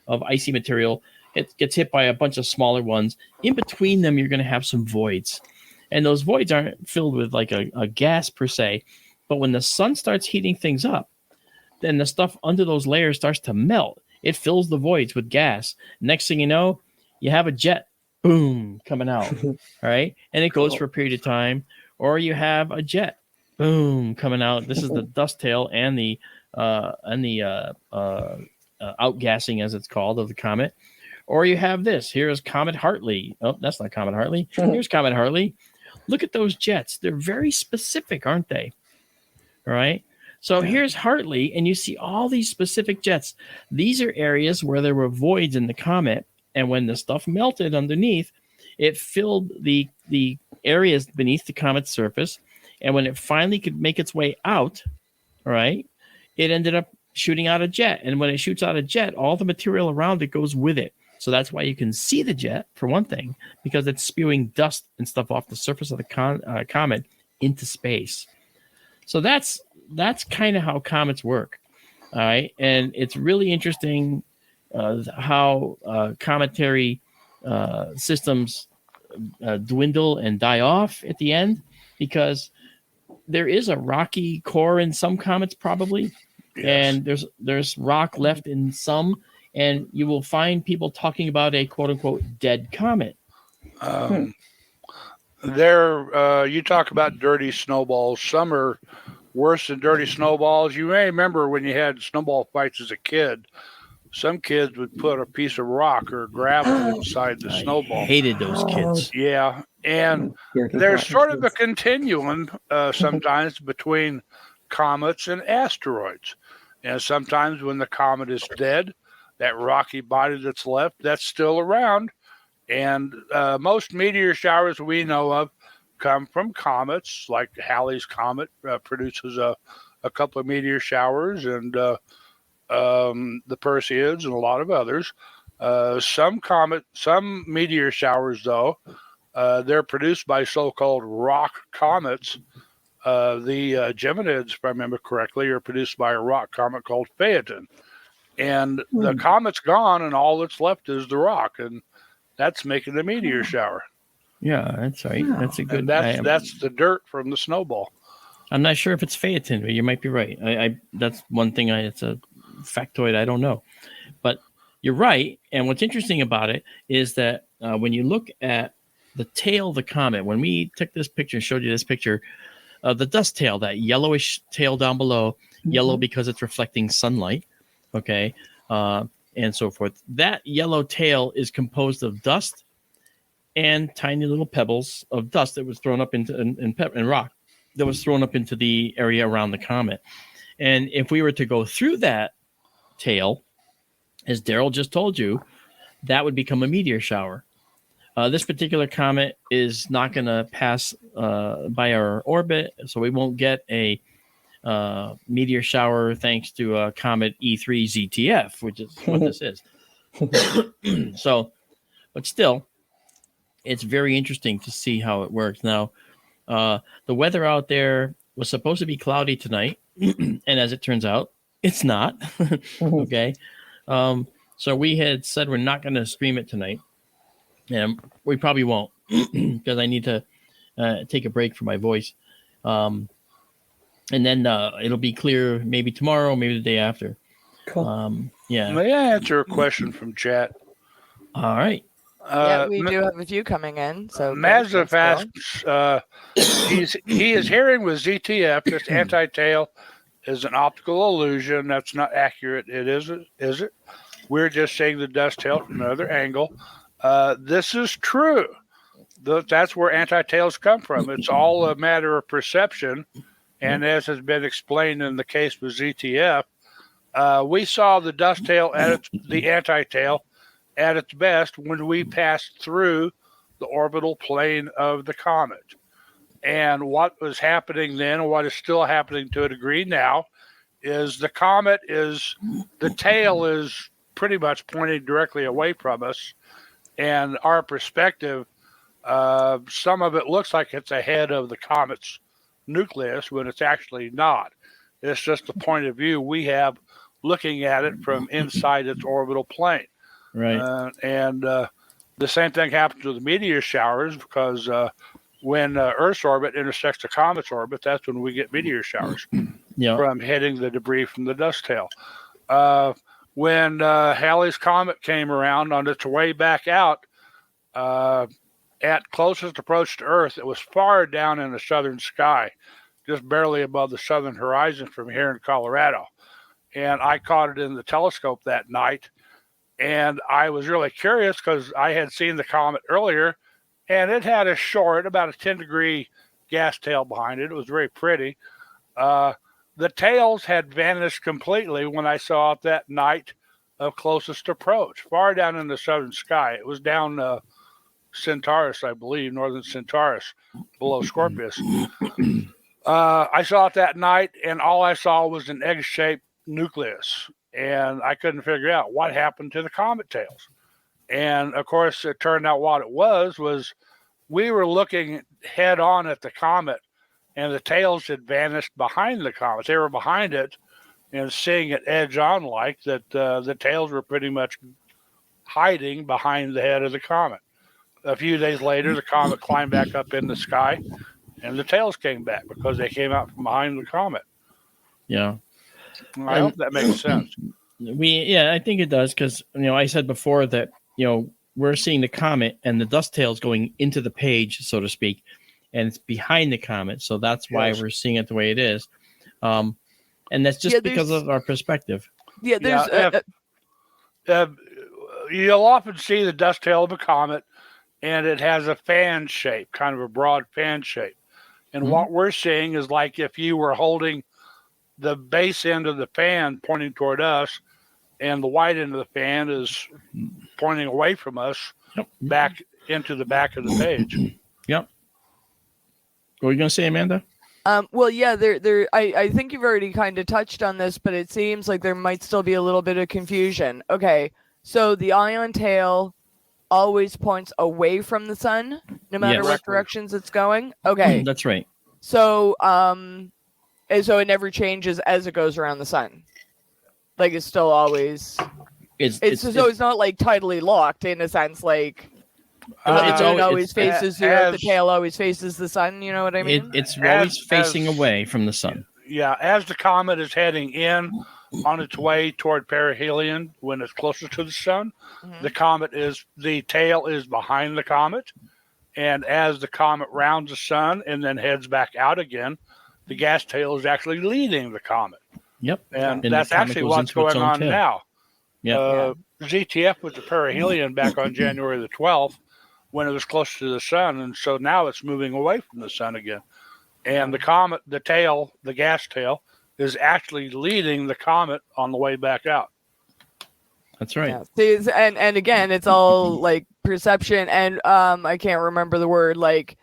[SPEAKER 2] of icy material. It gets hit by a bunch of smaller ones. In between them, you're going to have some voids. And those voids aren't filled with like a gas per se. But when the sun starts heating things up, then the stuff under those layers starts to melt. It fills the voids with gas. Next thing you know, you have a jet, boom, coming out. All right. And it goes for a period of time. Or you have a jet, boom, coming out. This is the dust tail and the outgassing, as it's called, of the comet. Or you have this. Here's Comet Hartley. Oh, that's not Comet Hartley. Here's Comet Hartley. Look at those jets. They're very specific, aren't they? All right. So here's Hartley, and you see all these specific jets. These are areas where there were voids in the comet, and when the stuff melted underneath, it filled the areas beneath the comet's surface, and when it finally could make its way out, all right, it ended up shooting out a jet. And when it shoots out a jet, all the material around it goes with it. So that's why you can see the jet, for one thing, because it's spewing dust and stuff off the surface of the comet into space. So that's kind of how comets work. All right. And it's really interesting how cometary systems dwindle and die off at the end, because there is a rocky core in some comets probably. Yes. And there's rock left in some, and you will find people talking about a quote unquote dead comet.
[SPEAKER 4] You talk about dirty snowballs. Some are worse than dirty snowballs. You may remember when you had snowball fights as a kid, some kids would put a piece of rock or gravel inside the snowball.
[SPEAKER 2] I hated those kids.
[SPEAKER 4] Yeah. And there's sort of a continuum sometimes between comets and asteroids. And sometimes when the comet is dead, that rocky body that's left, that's still around. And most meteor showers we know of come from comets, like Halley's Comet produces a couple of meteor showers, and the Perseids and a lot of others. Some meteor showers, though, they're produced by so-called rock comets. The Geminids, if I remember correctly, are produced by a rock comet called Phaeton. And the comet's gone, and all that's left is the rock, and that's making a meteor shower.
[SPEAKER 2] Yeah, that's right. That's a good.
[SPEAKER 4] And that's the dirt from the snowball.
[SPEAKER 2] I'm not sure if it's Phaeton, but you might be right. I that's one thing. It's a factoid I don't know, but you're right. And what's interesting about it is that when you look at the tail of the comet, when we took this picture and showed you this picture, the dust tail, that yellowish tail down below, yellow because it's reflecting sunlight, okay, and so forth. That yellow tail is composed of dust and tiny little pebbles of dust that was thrown up into and rock that was thrown up into the area around the comet. And if we were to go through that tail, as Daryl just told you, that would become a meteor shower. This particular comet is not going to pass by our orbit, so we won't get a meteor shower thanks to Comet E3 ZTF, which is what this is. So, but still, it's very interesting to see how it works. Now, the weather out there was supposed to be cloudy tonight, and as it turns out, it's not. Okay. So we had said we're not going to stream it tonight. And we probably won't because I need to take a break for my voice. And then it'll be clear maybe tomorrow, maybe the day after.
[SPEAKER 3] Cool.
[SPEAKER 2] Yeah.
[SPEAKER 4] May I answer a question from chat?
[SPEAKER 2] All right.
[SPEAKER 5] Yeah, we do have a few coming in. So
[SPEAKER 4] Mazda asks, he is hearing with ZTF this anti-tail is an optical illusion. That's not accurate. It isn't, is it? We're just seeing the dust tail from another angle. This is true. That's where anti-tails come from. It's all a matter of perception. And as has been explained in the case with ZTF, we saw the dust tail the anti-tail at its best when we passed through the orbital plane of the comet. And what was happening then, and what is still happening to a degree now, is the tail is pretty much pointing directly away from us. And our perspective, some of it looks like it's ahead of the comet's nucleus when it's actually not. It's just the point of view we have looking at it from inside its orbital plane.
[SPEAKER 2] Right.
[SPEAKER 4] And the same thing happens with the meteor showers because when Earth's orbit intersects the comet's orbit, that's when we get meteor showers from hitting the debris from the dust tail. When Halley's Comet came around on its way back out, at closest approach to Earth, it was far down in the southern sky, just barely above the southern horizon from here in Colorado. And I caught it in the telescope that night. And I was really curious because I had seen the comet earlier, and it had a short, about a 10-degree gas tail behind it. It was very pretty. The tails had vanished completely when I saw it that night of closest approach, far down in the southern sky. It was down Centaurus, I believe, northern Centaurus, below Scorpius. I saw it that night, and all I saw was an egg-shaped nucleus, and I couldn't figure out what happened to the comet tails. And, of course, it turned out what it was we were looking head-on at the comet, and the tails had vanished behind the comet. They were behind it and seeing it edge on like that. The tails were pretty much hiding behind the head of the comet. A few days later, the comet climbed back up in the sky, and the tails came back because they came out from behind the comet.
[SPEAKER 2] Yeah.
[SPEAKER 4] I hope that makes sense.
[SPEAKER 2] I think it does because, I said before that, we're seeing the comet and the dust tails going into the page, so to speak, and it's behind the comet. So that's why we're seeing it the way it is. And that's just because of our perspective.
[SPEAKER 5] Yeah, there's
[SPEAKER 4] you'll often see the dust tail of a comet, and it has a fan shape, kind of a broad fan shape. And what we're seeing is like if you were holding the base end of the fan pointing toward us, and the white end of the fan is pointing away from us, back into the back of the page.
[SPEAKER 2] Yep. What were you going to say, Amanda?
[SPEAKER 5] Well, yeah, I think you've already kind of touched on this, but it seems like there might still be a little bit of confusion. Okay, so the ion tail always points away from the sun, no matter what directions it's going. Okay,
[SPEAKER 2] That's right.
[SPEAKER 5] so and so it never changes as it goes around the sun. Like it's still always. It's not like tidally locked in a sense, like. It always faces the earth. The tail always faces the sun. You know what I mean?
[SPEAKER 2] It's always facing away from the sun.
[SPEAKER 4] Yeah, as the comet is heading in on its way toward perihelion, when it's closer to the sun, the tail is behind the comet, and as the comet rounds the sun and then heads back out again, the gas tail is actually leading the comet.
[SPEAKER 2] Yep,
[SPEAKER 4] and that's actually what's going on now.
[SPEAKER 2] Yeah,
[SPEAKER 4] ZTF was the perihelion back on January the 12th. When it was close to the sun, and so now it's moving away from the sun again. And the comet, the tail, the gas tail, is actually leading the comet on the way back out.
[SPEAKER 2] That's right.
[SPEAKER 5] Yeah. And again, it's all like perception, and I can't remember the word. Like,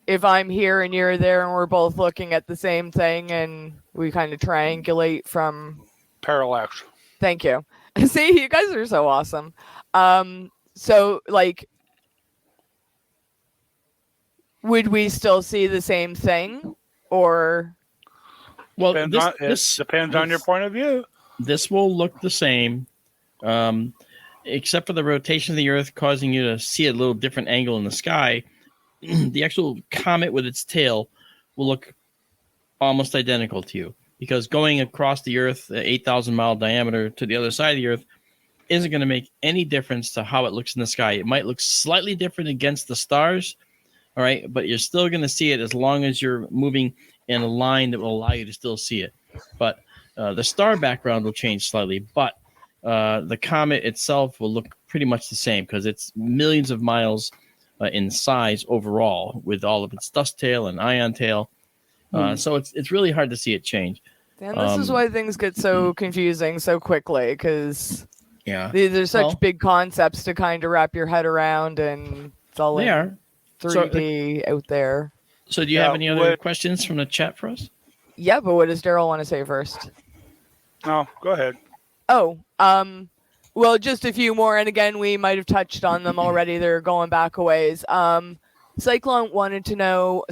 [SPEAKER 5] if I'm here and you're there, and we're both looking at the same thing, and we kind of triangulate from
[SPEAKER 4] parallax.
[SPEAKER 5] Thank you. See, you guys are so awesome. So like. Would we still see the same thing, or?
[SPEAKER 2] Well,
[SPEAKER 4] this depends on your point of view.
[SPEAKER 2] This will look the same, except for the rotation of the Earth causing you to see a little different angle in the sky. The actual comet with its tail will look almost identical to you, because going across the Earth, 8,000-mile diameter to the other side of the Earth, isn't going to make any difference to how it looks in the sky. It might look slightly different against the stars. All right, but you're still going to see it as long as you're moving in a line that will allow you to still see it. But the star background will change slightly, but the comet itself will look pretty much the same because it's millions of miles in size overall, with all of its dust tail and ion tail. So it's really hard to see it change.
[SPEAKER 5] And this is why things get so confusing so quickly, because these are such big concepts to kind of wrap your head around, and it's all
[SPEAKER 2] they are
[SPEAKER 5] 3D out there.
[SPEAKER 2] So do you have any other questions from the chat for us?
[SPEAKER 5] Yeah, but what does Daryl want to say first?
[SPEAKER 4] No, go ahead.
[SPEAKER 5] Oh, well, just a few more, and again, we might have touched on them already. They're going back a ways. Cyclone wanted to know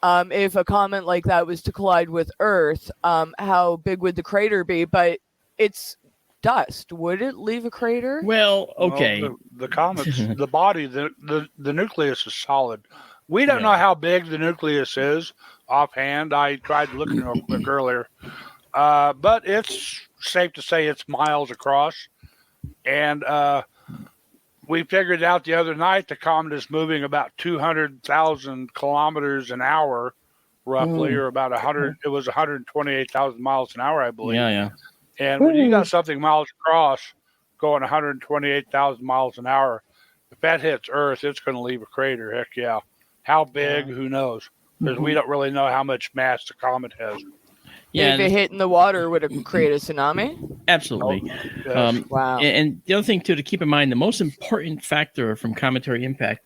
[SPEAKER 5] if a comet like that was to collide with Earth, how big would the crater be? But it's dust. Would it leave a crater?
[SPEAKER 2] Well, okay.
[SPEAKER 4] Well, the comet's the body, the nucleus is solid. We don't know how big the nucleus is offhand. I tried looking real quick earlier, but it's safe to say it's miles across. And we figured out the other night the comet is moving about 200,000 kilometers an hour, roughly, or about 100. It was 128,000 miles an hour, I believe.
[SPEAKER 2] Yeah.
[SPEAKER 4] And when you got something miles across going 128,000 miles an hour, if that hits Earth, it's going to leave a crater. Heck yeah. How big? Who knows? Because we don't really know how much mass the comet has.
[SPEAKER 2] Yeah,
[SPEAKER 5] if it hit in the water, would it create a tsunami?
[SPEAKER 2] Absolutely.
[SPEAKER 5] Wow.
[SPEAKER 2] And the other thing, too, to keep in mind, the most important factor from cometary impact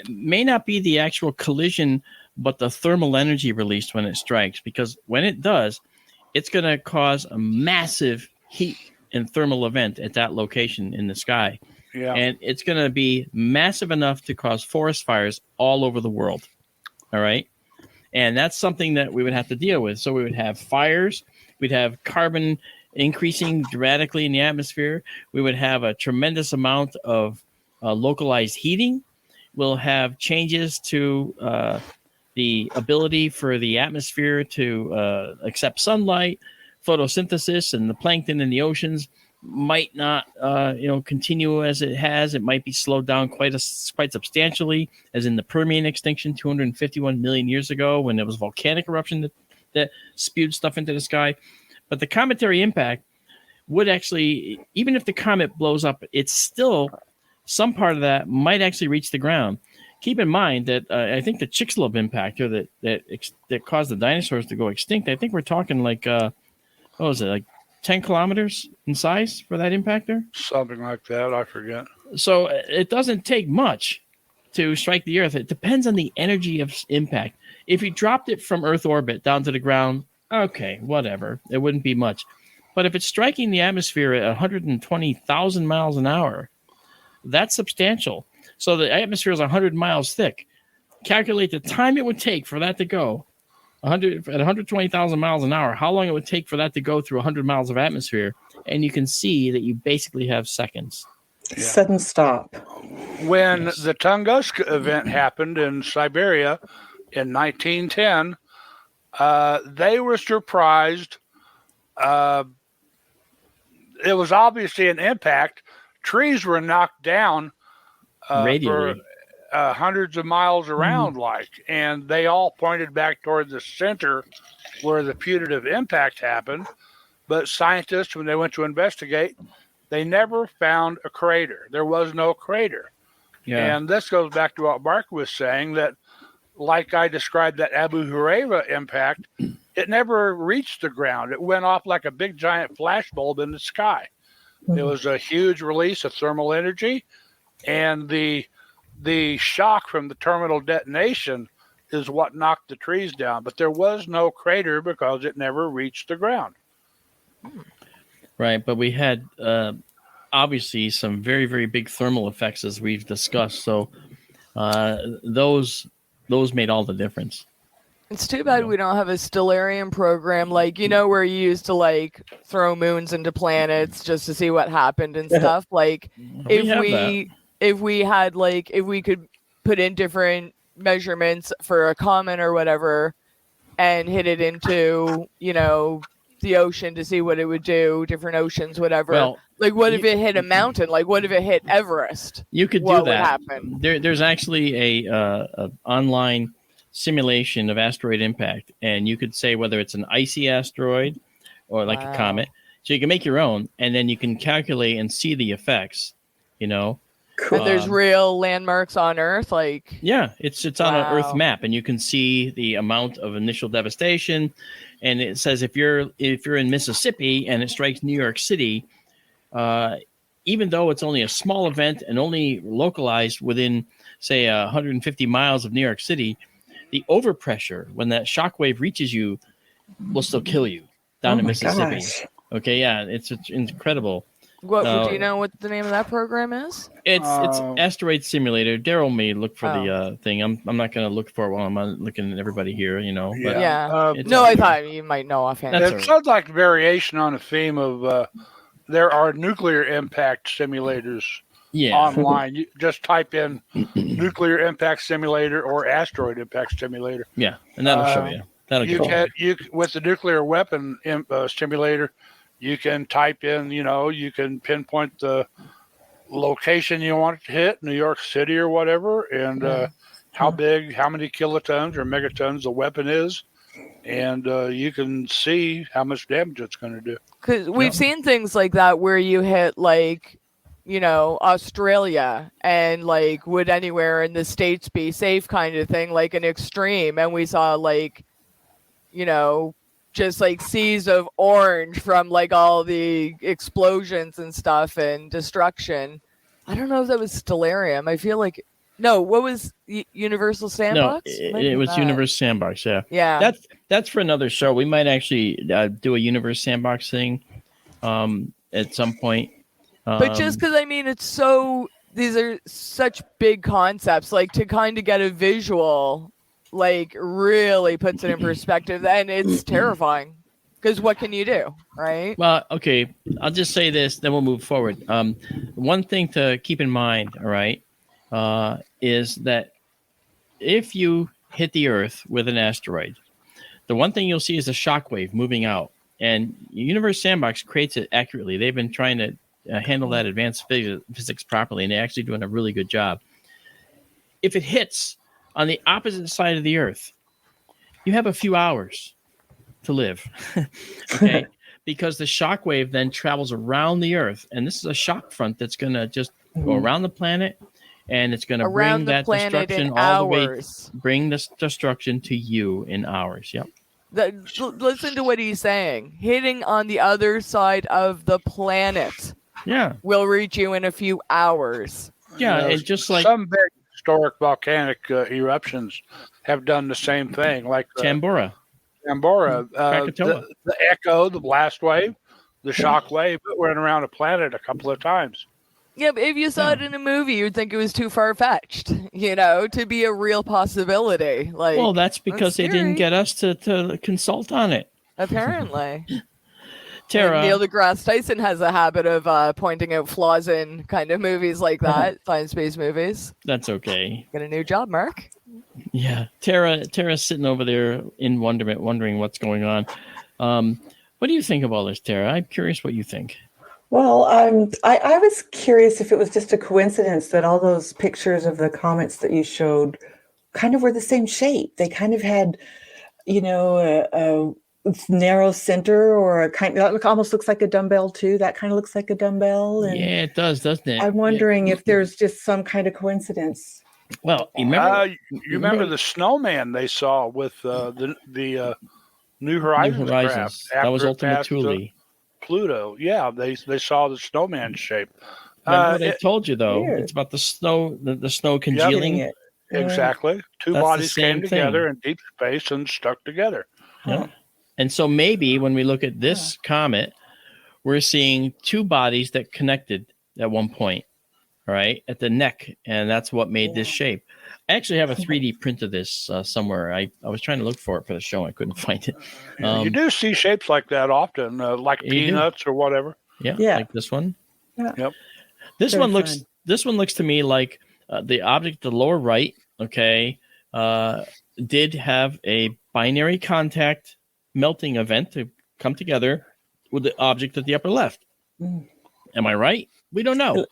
[SPEAKER 2] may not be the actual collision, but the thermal energy released when it strikes. Because when it does, it's going to cause a massive heat and thermal event at that location in the sky. Yeah. And it's going to be massive enough to cause forest fires all over the world. All right. And that's something that we would have to deal with. So we would have fires. We'd have carbon increasing dramatically in the atmosphere. We would have a tremendous amount of localized heating. We'll have changes to the ability for the atmosphere to accept sunlight. Photosynthesis and the plankton in the oceans might not continue as it has. It might be slowed down quite substantially, as in the Permian extinction 251 million years ago, when there was volcanic eruption that spewed stuff into the sky. But the cometary impact would actually, even if the comet blows up, it's still, some part of that might actually reach the ground. Keep in mind that I think the Chicxulub impactor that caused the dinosaurs to go extinct, I think we're talking like, what was it, like 10 kilometers in size for that impactor.
[SPEAKER 4] Something like that. I forget.
[SPEAKER 2] So it doesn't take much to strike the Earth. It depends on the energy of impact. If you dropped it from Earth orbit down to the ground, okay, whatever. It wouldn't be much. But if it's striking the atmosphere at 120,000 miles an hour, that's substantial. So the atmosphere is 100 miles thick. Calculate the time it would take for that to go at 120,000 miles an hour, how long it would take for that to go through 100 miles of atmosphere. And you can see that you basically have seconds.
[SPEAKER 4] Yeah.
[SPEAKER 3] Sudden stop.
[SPEAKER 4] When the Tunguska event happened in Siberia in 1910, they were surprised. It was obviously an impact. Trees were knocked down for hundreds of miles around, and they all pointed back toward the center where the putative impact happened. But scientists, when they went to investigate, they never found a crater. There was no crater. Yeah. And this goes back to what Mark was saying, that like I described that Abu Huraira impact, it never reached the ground. It went off like a big giant flashbulb in the sky. It was a huge release of thermal energy, and the shock from the terminal detonation is what knocked the trees down. But there was no crater because it never reached the ground.
[SPEAKER 2] Right, but we had obviously some very, very big thermal effects as we've discussed. So those made all the difference.
[SPEAKER 5] It's too bad we don't have a stellarium program, like, where you used to like throw moons into planets just to see what happened and stuff. Like if we could put in different measurements for a comet or whatever and hit it into, the ocean to see what it would do, different oceans, whatever. Well, like what if it hit a mountain? Like what if it hit Everest?
[SPEAKER 2] You could do
[SPEAKER 5] what
[SPEAKER 2] that.
[SPEAKER 5] Would happen?
[SPEAKER 2] There's actually a online simulation of asteroid impact, and you could say whether it's an icy asteroid or like a comet. So you can make your own, and then you can calculate and see the effects.
[SPEAKER 3] Cool.
[SPEAKER 5] And there's real landmarks on Earth, like
[SPEAKER 2] it's on an Earth map, and you can see the amount of initial devastation. And it says if you're in Mississippi and it strikes New York City, even though it's only a small event and only localized within, say, 150 miles of New York City, the overpressure when that shockwave reaches you will still kill you down in Mississippi.
[SPEAKER 3] Gosh.
[SPEAKER 2] Okay, yeah, it's incredible.
[SPEAKER 5] Do you know what the name of that program is?
[SPEAKER 2] It's Asteroid Simulator. Daryl may look for the thing. I'm not going to look for it while I'm looking at everybody here, But
[SPEAKER 5] I thought you might know offhand.
[SPEAKER 4] It sounds like variation on a theme of there are nuclear impact simulators online. You just type in nuclear impact simulator or asteroid impact simulator. Yeah,
[SPEAKER 2] and that'll show you.
[SPEAKER 4] You with the nuclear weapon simulator, you can type in, you can pinpoint the location you want it to hit, New York City or whatever, and how big, how many kilotons or megatons the weapon is, and you can see how much damage it's going to do.
[SPEAKER 5] Because we've seen things like that where you hit, like, Australia and, like, would anywhere in the States be safe kind of thing, like an extreme, and we saw, like, just like seas of orange from like all the explosions and stuff and destruction. I don't know if that was Stellarium. I feel like what was Universal Sandbox?
[SPEAKER 2] No, it was Universal Sandbox. Yeah. That's for another show. We might actually do a Universal Sandbox thing at some point.
[SPEAKER 5] But just because these are such big concepts, like to kind of get a visual. Like really puts it in perspective, and it's terrifying because what can you do, right?
[SPEAKER 2] Well, okay, I'll just say this, then we'll move forward. One thing to keep in mind, all right, is that if you hit the Earth with an asteroid, the one thing you'll see is a shockwave moving out, and Universe Sandbox creates it accurately. They've been trying to handle that advanced physics properly, and they're actually doing a really good job. If it hits on the opposite side of the Earth, you have a few hours to live, okay? Because the shockwave then travels around the Earth, and this is a shock front that's going to just go around the planet, and it's going to bring that destruction all the way, bring this destruction to you in hours. Yep.
[SPEAKER 5] Listen to what he's saying. Hitting on the other side of the planet
[SPEAKER 2] Yeah.
[SPEAKER 5] will reach you in a few hours.
[SPEAKER 2] Yeah, and just like
[SPEAKER 4] some big historic volcanic eruptions have done the same thing, like
[SPEAKER 2] Tambora.
[SPEAKER 4] The echo, the blast wave, the shock wave, it went around the planet a couple of times.
[SPEAKER 5] Yeah, but if you saw it in a movie, you'd think it was too far-fetched, to be a real possibility. Like,
[SPEAKER 2] well, that's because they didn't get us to consult on it.
[SPEAKER 5] Apparently.
[SPEAKER 2] Tara.
[SPEAKER 5] Neil deGrasse Tyson has a habit of pointing out flaws in kind of movies like that, science-based movies.
[SPEAKER 2] That's okay.
[SPEAKER 5] Get a new job, Mark. Yeah.
[SPEAKER 2] Tara's sitting over there in wonderment, wondering what's going on. What do you think of all this, Tara? I'm curious what you think.
[SPEAKER 3] Well, I was curious if it was just a coincidence that all those pictures of the comets that you showed kind of were the same shape. They kind of had, a narrow center, or a kind of almost looks like a dumbbell too. That kind of looks like a dumbbell. And
[SPEAKER 2] yeah, it does, doesn't it?
[SPEAKER 3] I'm wondering if there's just some kind of coincidence.
[SPEAKER 2] Well, you
[SPEAKER 4] remember the snowman they saw with the New Horizons craft?
[SPEAKER 2] That was Ultima Thule.
[SPEAKER 4] Pluto, yeah, they saw the snowman shape.
[SPEAKER 2] Remember what I told you though? Weird. It's about the snow, the snow congealing.
[SPEAKER 4] Yep. Exactly. Two bodies came together in deep space and stuck together.
[SPEAKER 2] Yeah. And so maybe when we look at this comet, we're seeing two bodies that connected at one point, right, at the neck, and that's what made this shape. I actually have a 3D print of this somewhere. I was trying to look for it for the show. I couldn't find it.
[SPEAKER 4] You do see shapes like that often, like peanuts or whatever.
[SPEAKER 2] Yeah, like this one.
[SPEAKER 3] Yeah.
[SPEAKER 4] Yep.
[SPEAKER 2] This one looks to me like the object at the lower right. Okay, did have a binary contact melting event to come together with the object at the upper left. Am I right? We don't know.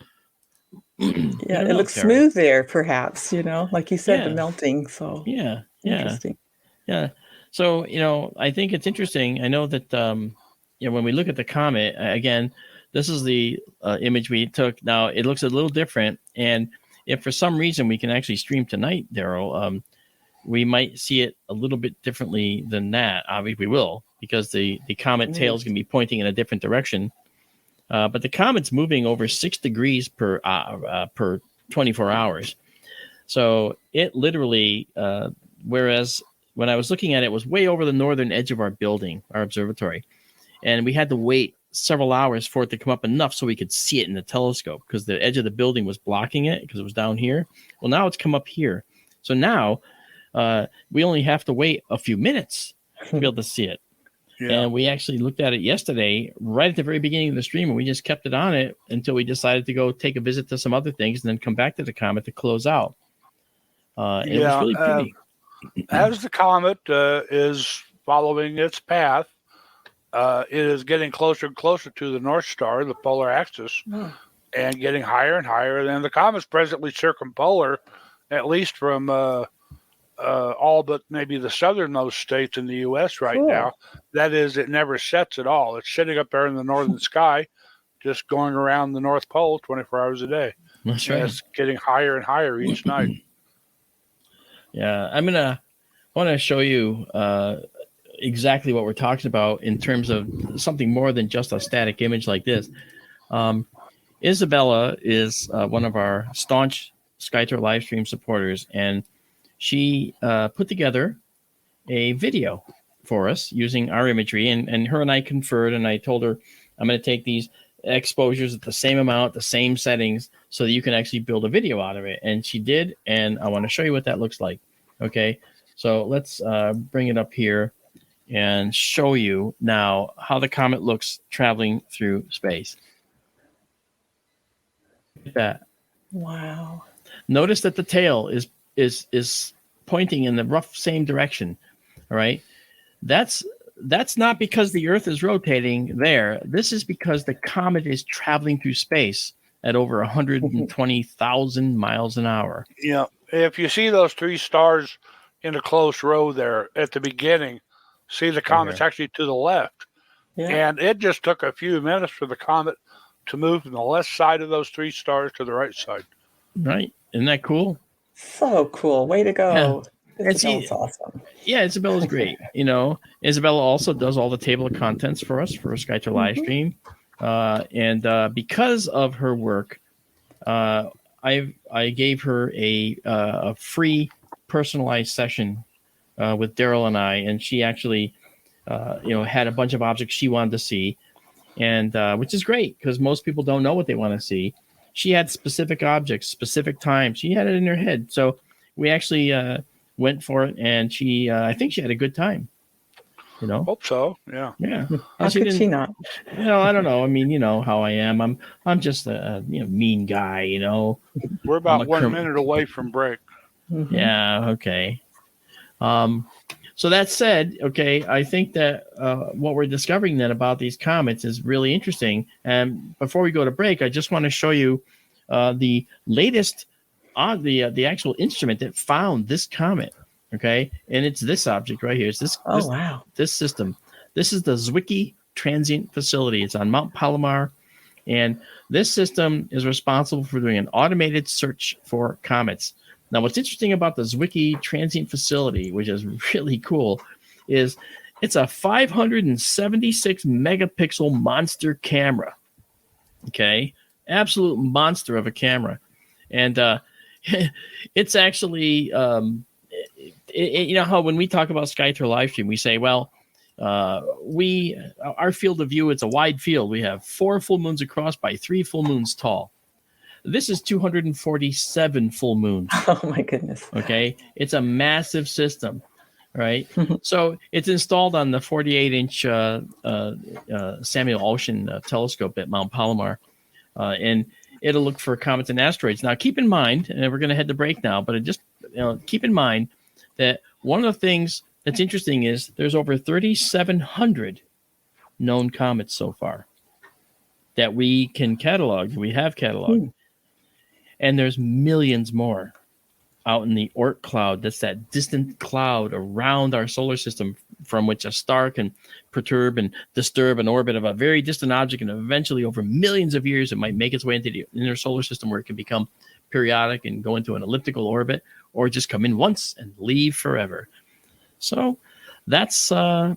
[SPEAKER 3] It looks smooth there, perhaps, like you said, the melting. So interesting.
[SPEAKER 2] Yeah. So, I think it's interesting. I know that, when we look at the comet, again, this is the image we took. Now, it looks a little different. And if for some reason we can actually stream tonight, Daryl, we might see it a little bit differently than that. Obviously, we will, because the comet tail is going to be pointing in a different direction. But the comet's moving over 6 degrees per 24 hours. So it literally, whereas when I was looking at it, it was way over the northern edge of our building, our observatory. And we had to wait several hours for it to come up enough so we could see it in the telescope, because the edge of the building was blocking it because it was down here. Well, now it's come up here. So now we only have to wait a few minutes to be able to see it. Yeah. And we actually looked at it yesterday, right at the very beginning of the stream, and we just kept it on it until we decided to go take a visit to some other things and then come back to the comet to close out. It was really pretty.
[SPEAKER 4] As the comet is following its path, it is getting closer and closer to the North Star, the polar axis, and getting higher and higher. And the comet's presently circumpolar, at least from all but maybe the southernmost states in the U.S. right now. That is, it never sets at all. It's sitting up there in the northern sky, just going around the North Pole 24 hours a day.
[SPEAKER 2] That's right.
[SPEAKER 4] It's getting higher and higher each night.
[SPEAKER 2] Yeah, I want to show you exactly what we're talking about in terms of something more than just a static image like this. Isabella is one of our staunch Skytour live stream supporters, and she put together a video for us using our imagery, and her and I conferred, and I told her I'm going to take these exposures at the same amount, the same settings, so that you can actually build a video out of it. And she did, and I want to show you what that looks like. Okay, so let's bring it up here and show you now how the comet looks traveling through space. Look at that.
[SPEAKER 3] Wow.
[SPEAKER 2] Notice that the tail is pointing in the rough same direction. All right. That's not because the Earth is rotating there. This is because the comet is traveling through space at over 120,000 miles an hour.
[SPEAKER 4] Yeah. If you see those three stars in a close row there at the beginning, see the comet's actually to the left. Yeah. And it just took a few minutes for the comet to move from the left side of those three stars to the right side.
[SPEAKER 2] Right. Isn't that cool?
[SPEAKER 3] So cool. Way to go. Isabella's awesome.
[SPEAKER 2] Yeah, Isabella's great. Isabella also does all the table of contents for us for Skytra live stream, and because of her work, I gave her a free personalized session with Daryl and I, and she actually had a bunch of objects she wanted to see, and which is great because most people don't know what they want to see. She had specific objects, specific times. She had it in her head, so we actually went for it, and I think she had a good time.
[SPEAKER 4] Hope so. Yeah.
[SPEAKER 2] Yeah.
[SPEAKER 3] How could she not?
[SPEAKER 2] I don't know. I mean, you know how I am. I'm just a mean guy.
[SPEAKER 4] We're about 1 minute away from break.
[SPEAKER 3] Mm-hmm.
[SPEAKER 2] Yeah. Okay. So that said, okay, I think that what we're discovering then about these comets is really interesting. And before we go to break, I just want to show you the latest the actual instrument that found this comet. Okay, and it's this object right here. It's this.
[SPEAKER 3] Oh, wow.
[SPEAKER 2] This system. This is the Zwicky Transient Facility. It's on Mount Palomar, and this system is responsible for doing an automated search for comets. Now, what's interesting about the Zwicky Transient Facility, which is really cool, is it's a 576 megapixel monster camera. Okay, absolute monster of a camera, and it's actually. How when we talk about Skytra livestream, we say, well, our field of view, it's a wide field. We have 4 full moons across by 3 full moons tall. This is 247 full moons.
[SPEAKER 3] Oh my goodness.
[SPEAKER 2] Okay. It's a massive system, right? So it's installed on the 48-inch Samuel Ocean telescope at Mount Palomar. And it'll look for comets and asteroids. Now, keep in mind, and we're going to head to break now, but keep in mind that one of the things that's interesting is there's over 3,700 known comets so far that we can catalog. We have cataloged. And there's millions more out in the Oort cloud. That's that distant cloud around our solar system from which a star can perturb and disturb an orbit of a very distant object, and eventually over millions of years it might make its way into the inner solar system where it can become periodic and go into an elliptical orbit, or just come in once and leave forever. So that's the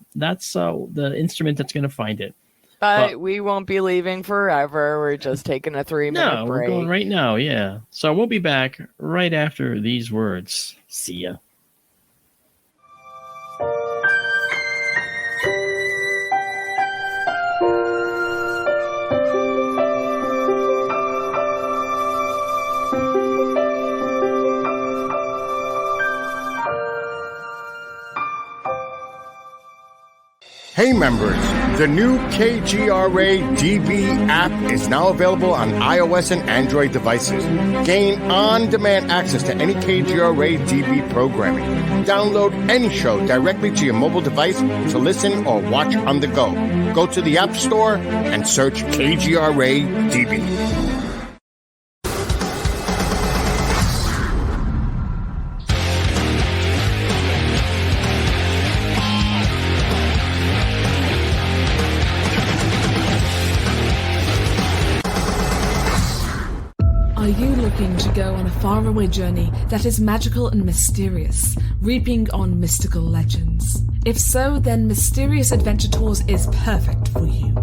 [SPEAKER 2] instrument that's going to find it.
[SPEAKER 5] But we won't be leaving forever. We're just taking a 3-minute break.
[SPEAKER 2] We're going right now, yeah. So we'll be back right after these words. See ya.
[SPEAKER 6] Hey members, the new KGRA DB app is now available on iOS and Android devices. Gain on-demand access to any KGRA DB programming. Download any show directly to your mobile device to listen or watch on the go. Go to the App Store and search KGRA DB.
[SPEAKER 1] Are you looking to go on a faraway journey that is magical and mysterious, reaping on mystical legends? If so, then Mysterious Adventure Tours is perfect for you.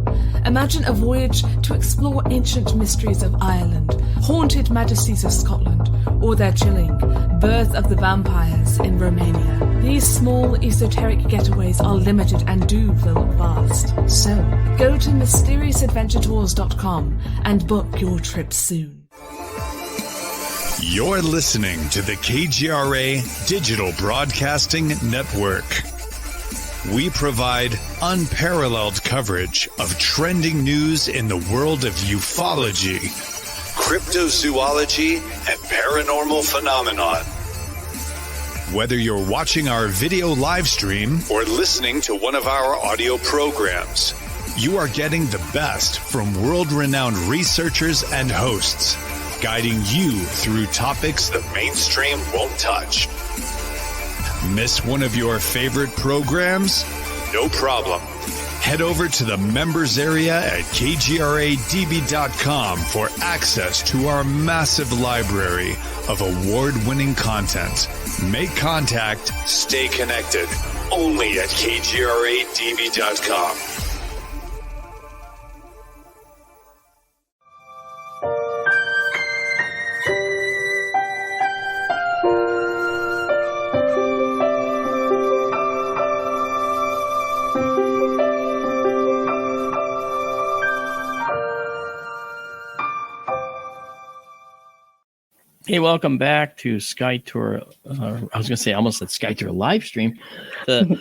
[SPEAKER 1] Imagine a voyage to explore ancient mysteries of Ireland, haunted majesties of Scotland, or their chilling birth of the vampires in Romania. These small esoteric getaways are limited and do fill fast. So, go to MysteriousAdventureTours.com and book your trip soon.
[SPEAKER 7] You're listening to the KGRA Digital Broadcasting Network. We provide unparalleled coverage of trending news in the world of ufology, cryptozoology, and paranormal phenomenon. Whether you're watching our video live stream or listening to one of our audio programs, you are getting the best from world-renowned researchers and hosts, guiding you through topics the mainstream won't touch. Miss one of your favorite programs? No problem. Head over to the members area at kgradb.com for access to our massive library of award-winning content, Make contact, stay connected. Only at KGRADB.com.
[SPEAKER 2] Hey, welcome back to Sky Tour. I was going to say, I almost said Sky Tour live stream, the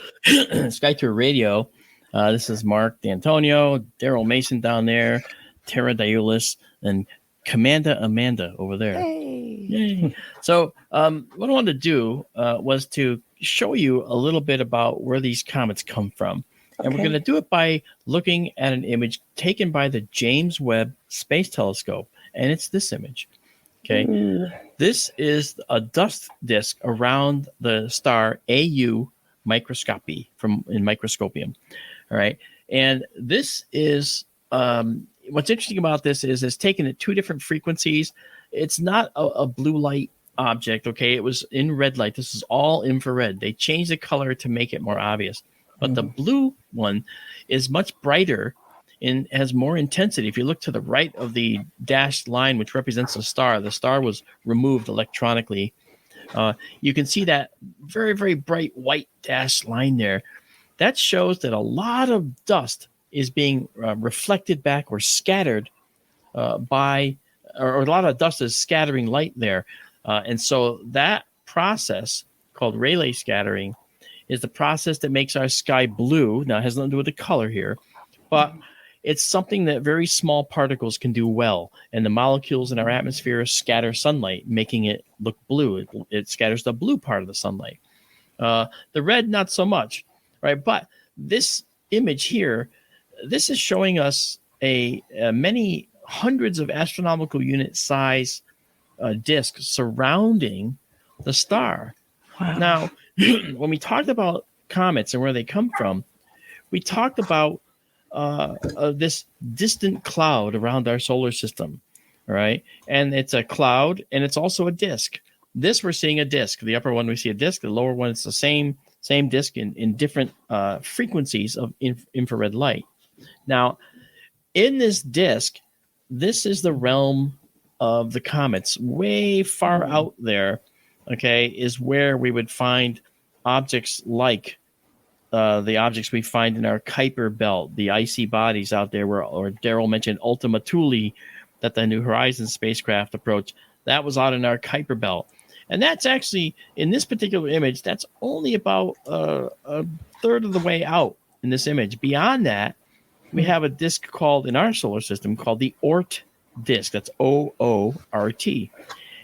[SPEAKER 2] Sky Tour radio. This is Mark D'Antonio, Daryl Mason down there, Tara Diulis, and Commander Amanda over there.
[SPEAKER 5] Hey.
[SPEAKER 2] Yay. So what I wanted to do was to show you a little bit about where these comets come from. Okay. And we're going to do it by looking at an image taken by the James Webb Space Telescope. And it's this image. Okay, This is a dust disk around the star AU Microscopy in Microscopium. All right, and this is what's interesting about this is it's taken at two different frequencies. It's not a blue light object. Okay, it was in red light. This is all infrared. They changed the color to make it more obvious, but the blue one is much brighter and has more intensity. If you look to the right of the dashed line, which represents the star was removed electronically. You can see that very, very bright white dashed line there. That shows that a lot of dust is being reflected back or scattered or a lot of dust is scattering light there. And so that process called Rayleigh scattering is the process that makes our sky blue. Now, it has nothing to do with the color here, but it's something that very small particles can do well, and the molecules in our atmosphere scatter sunlight, making it look blue. It scatters the blue part of the sunlight. The red, not so much, right? But this image here, this is showing us a many hundreds of astronomical unit size disk surrounding the star. Wow. Now, when we talked about comets and where they come from, we talked about this distant cloud around our solar system, right? And it's a cloud, and it's also a disk. This we're seeing a disk. The upper one we see a disk. The lower one it's the same disk in different frequencies of infrared light. Now, in this disk, this is the realm of the comets. Way far out there, okay, is where we would find objects like the objects we find in our Kuiper belt, the icy bodies out there, or Daryl mentioned Ultima Thule, that the New Horizons spacecraft approached. That was out in our Kuiper belt. And that's actually, in this particular image, that's only about a third of the way out in this image. Beyond that, we have a disk called, in our solar system, called the Oort disk. That's OORT.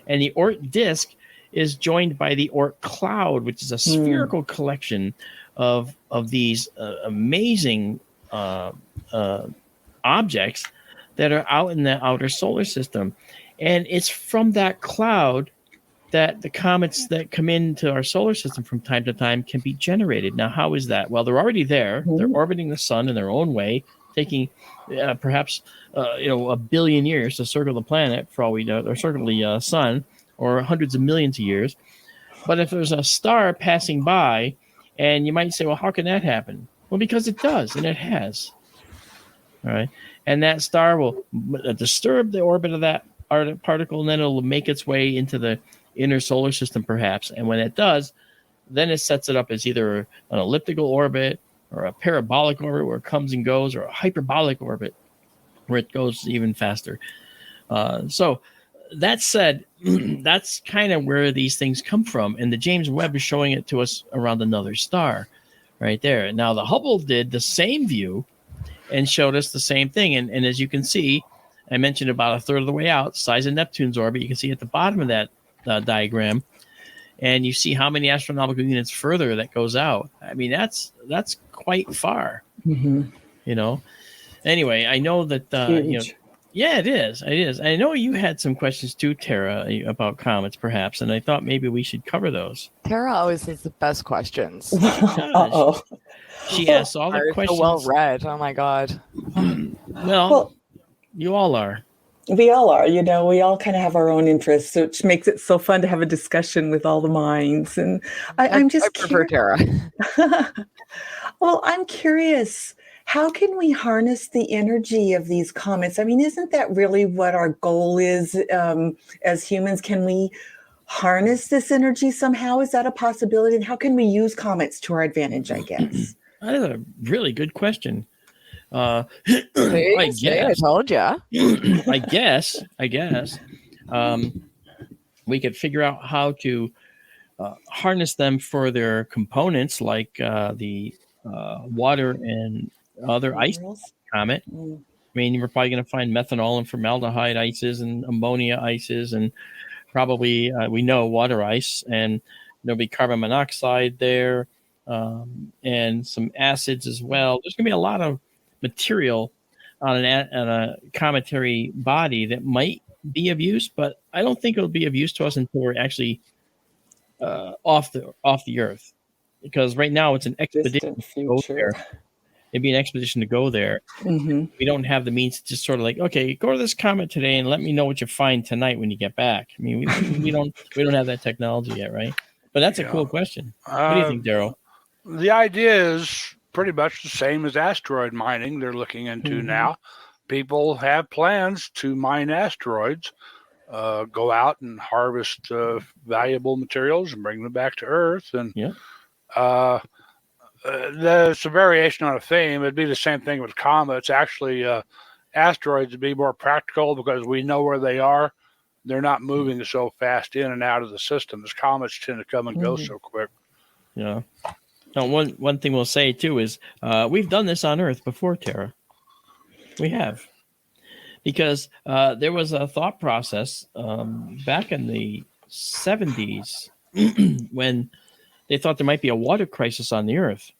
[SPEAKER 2] And the Oort disk is joined by the Oort cloud, which is a spherical collection of these amazing objects that are out in the outer solar system. And it's from that cloud that the comets that come into our solar system from time to time can be generated. Now, how is that? Well, they're already there. They're orbiting the sun in their own way, taking perhaps a billion years to circle the planet, for all we know, or circle the sun, or hundreds of millions of years. But if there's a star passing by, and you might say, well, how can that happen? Well, because it does, and it has. All right. And that star will disturb the orbit of that particle, and then it'll make its way into the inner solar system, perhaps. And when it does, then it sets it up as either an elliptical orbit or a parabolic orbit where it comes and goes, or a hyperbolic orbit where it goes even faster. So that said, that's kind of where these things come from. And the James Webb is showing it to us around another star right there. Now, the Hubble did the same view and showed us the same thing. And as you can see, I mentioned about a third of the way out, size of Neptune's orbit. You can see at the bottom of that diagram, and you see how many astronomical units further that goes out. I mean, that's quite far. Anyway, I know that yeah, it is. I know you had some questions too, Tara, about comets, perhaps, and I thought maybe we should cover those.
[SPEAKER 5] Tara always has the best questions.
[SPEAKER 3] Uh-oh.
[SPEAKER 2] She asks all the questions.
[SPEAKER 5] So well read. Oh my god.
[SPEAKER 2] Well, you all are.
[SPEAKER 3] We all are, we all kind of have our own interests, which makes it so fun to have a discussion with all the minds. And I'm just
[SPEAKER 5] I prefer Tara.
[SPEAKER 3] Well, I'm curious, how can we harness the energy of these comets? I mean, isn't that really what our goal is as humans? Can we harness this energy somehow? Is that a possibility? And how can we use comets to our advantage, I guess?
[SPEAKER 2] That is a really good question. I
[SPEAKER 5] I told ya.
[SPEAKER 2] I guess we could figure out how to harness them for their components, like the water and other ice comet. I mean, you're probably going to find methanol and formaldehyde ices and ammonia ices, and probably we know water ice, and there'll be carbon monoxide there, and some acids as well. There's going to be a lot of material on a cometary body that might be of use, but I don't think it'll be of use to us until we're actually off the Earth, because right now it's an expedition to go there. It'd be an expedition to go there.
[SPEAKER 3] Mm-hmm.
[SPEAKER 2] We don't have the means to just sort of like, okay, go to this comet today and let me know what you find tonight when you get back. I mean, we don't have that technology yet, right? But that's a cool question. What do you think, Daryl?
[SPEAKER 4] The idea is pretty much the same as asteroid mining they're looking into now. People have plans to mine asteroids, go out and harvest valuable materials and bring them back to Earth. And there's a variation on a theme. It'd be the same thing with comets. Actually, asteroids would be more practical because we know where they are. They're not moving so fast in and out of the system as comets tend to come and go so quick.
[SPEAKER 2] Yeah. Now, one thing we'll say, too, is we've done this on Earth before, Tara. We have. Because there was a thought process back in the 70s when they thought there might be a water crisis on the Earth.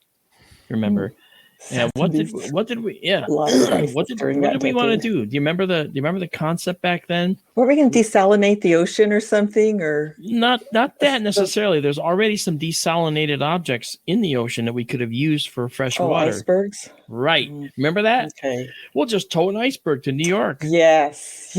[SPEAKER 2] Remember? And what did we what did we want to do? Do you remember the concept back then?
[SPEAKER 3] Were we going to desalinate the ocean or something, or
[SPEAKER 2] not that necessarily? There's already some desalinated objects in the ocean that we could have used for fresh water.
[SPEAKER 3] Icebergs?
[SPEAKER 2] Right. Remember that?
[SPEAKER 3] Okay.
[SPEAKER 2] We'll just tow an iceberg to New York.
[SPEAKER 3] Yes.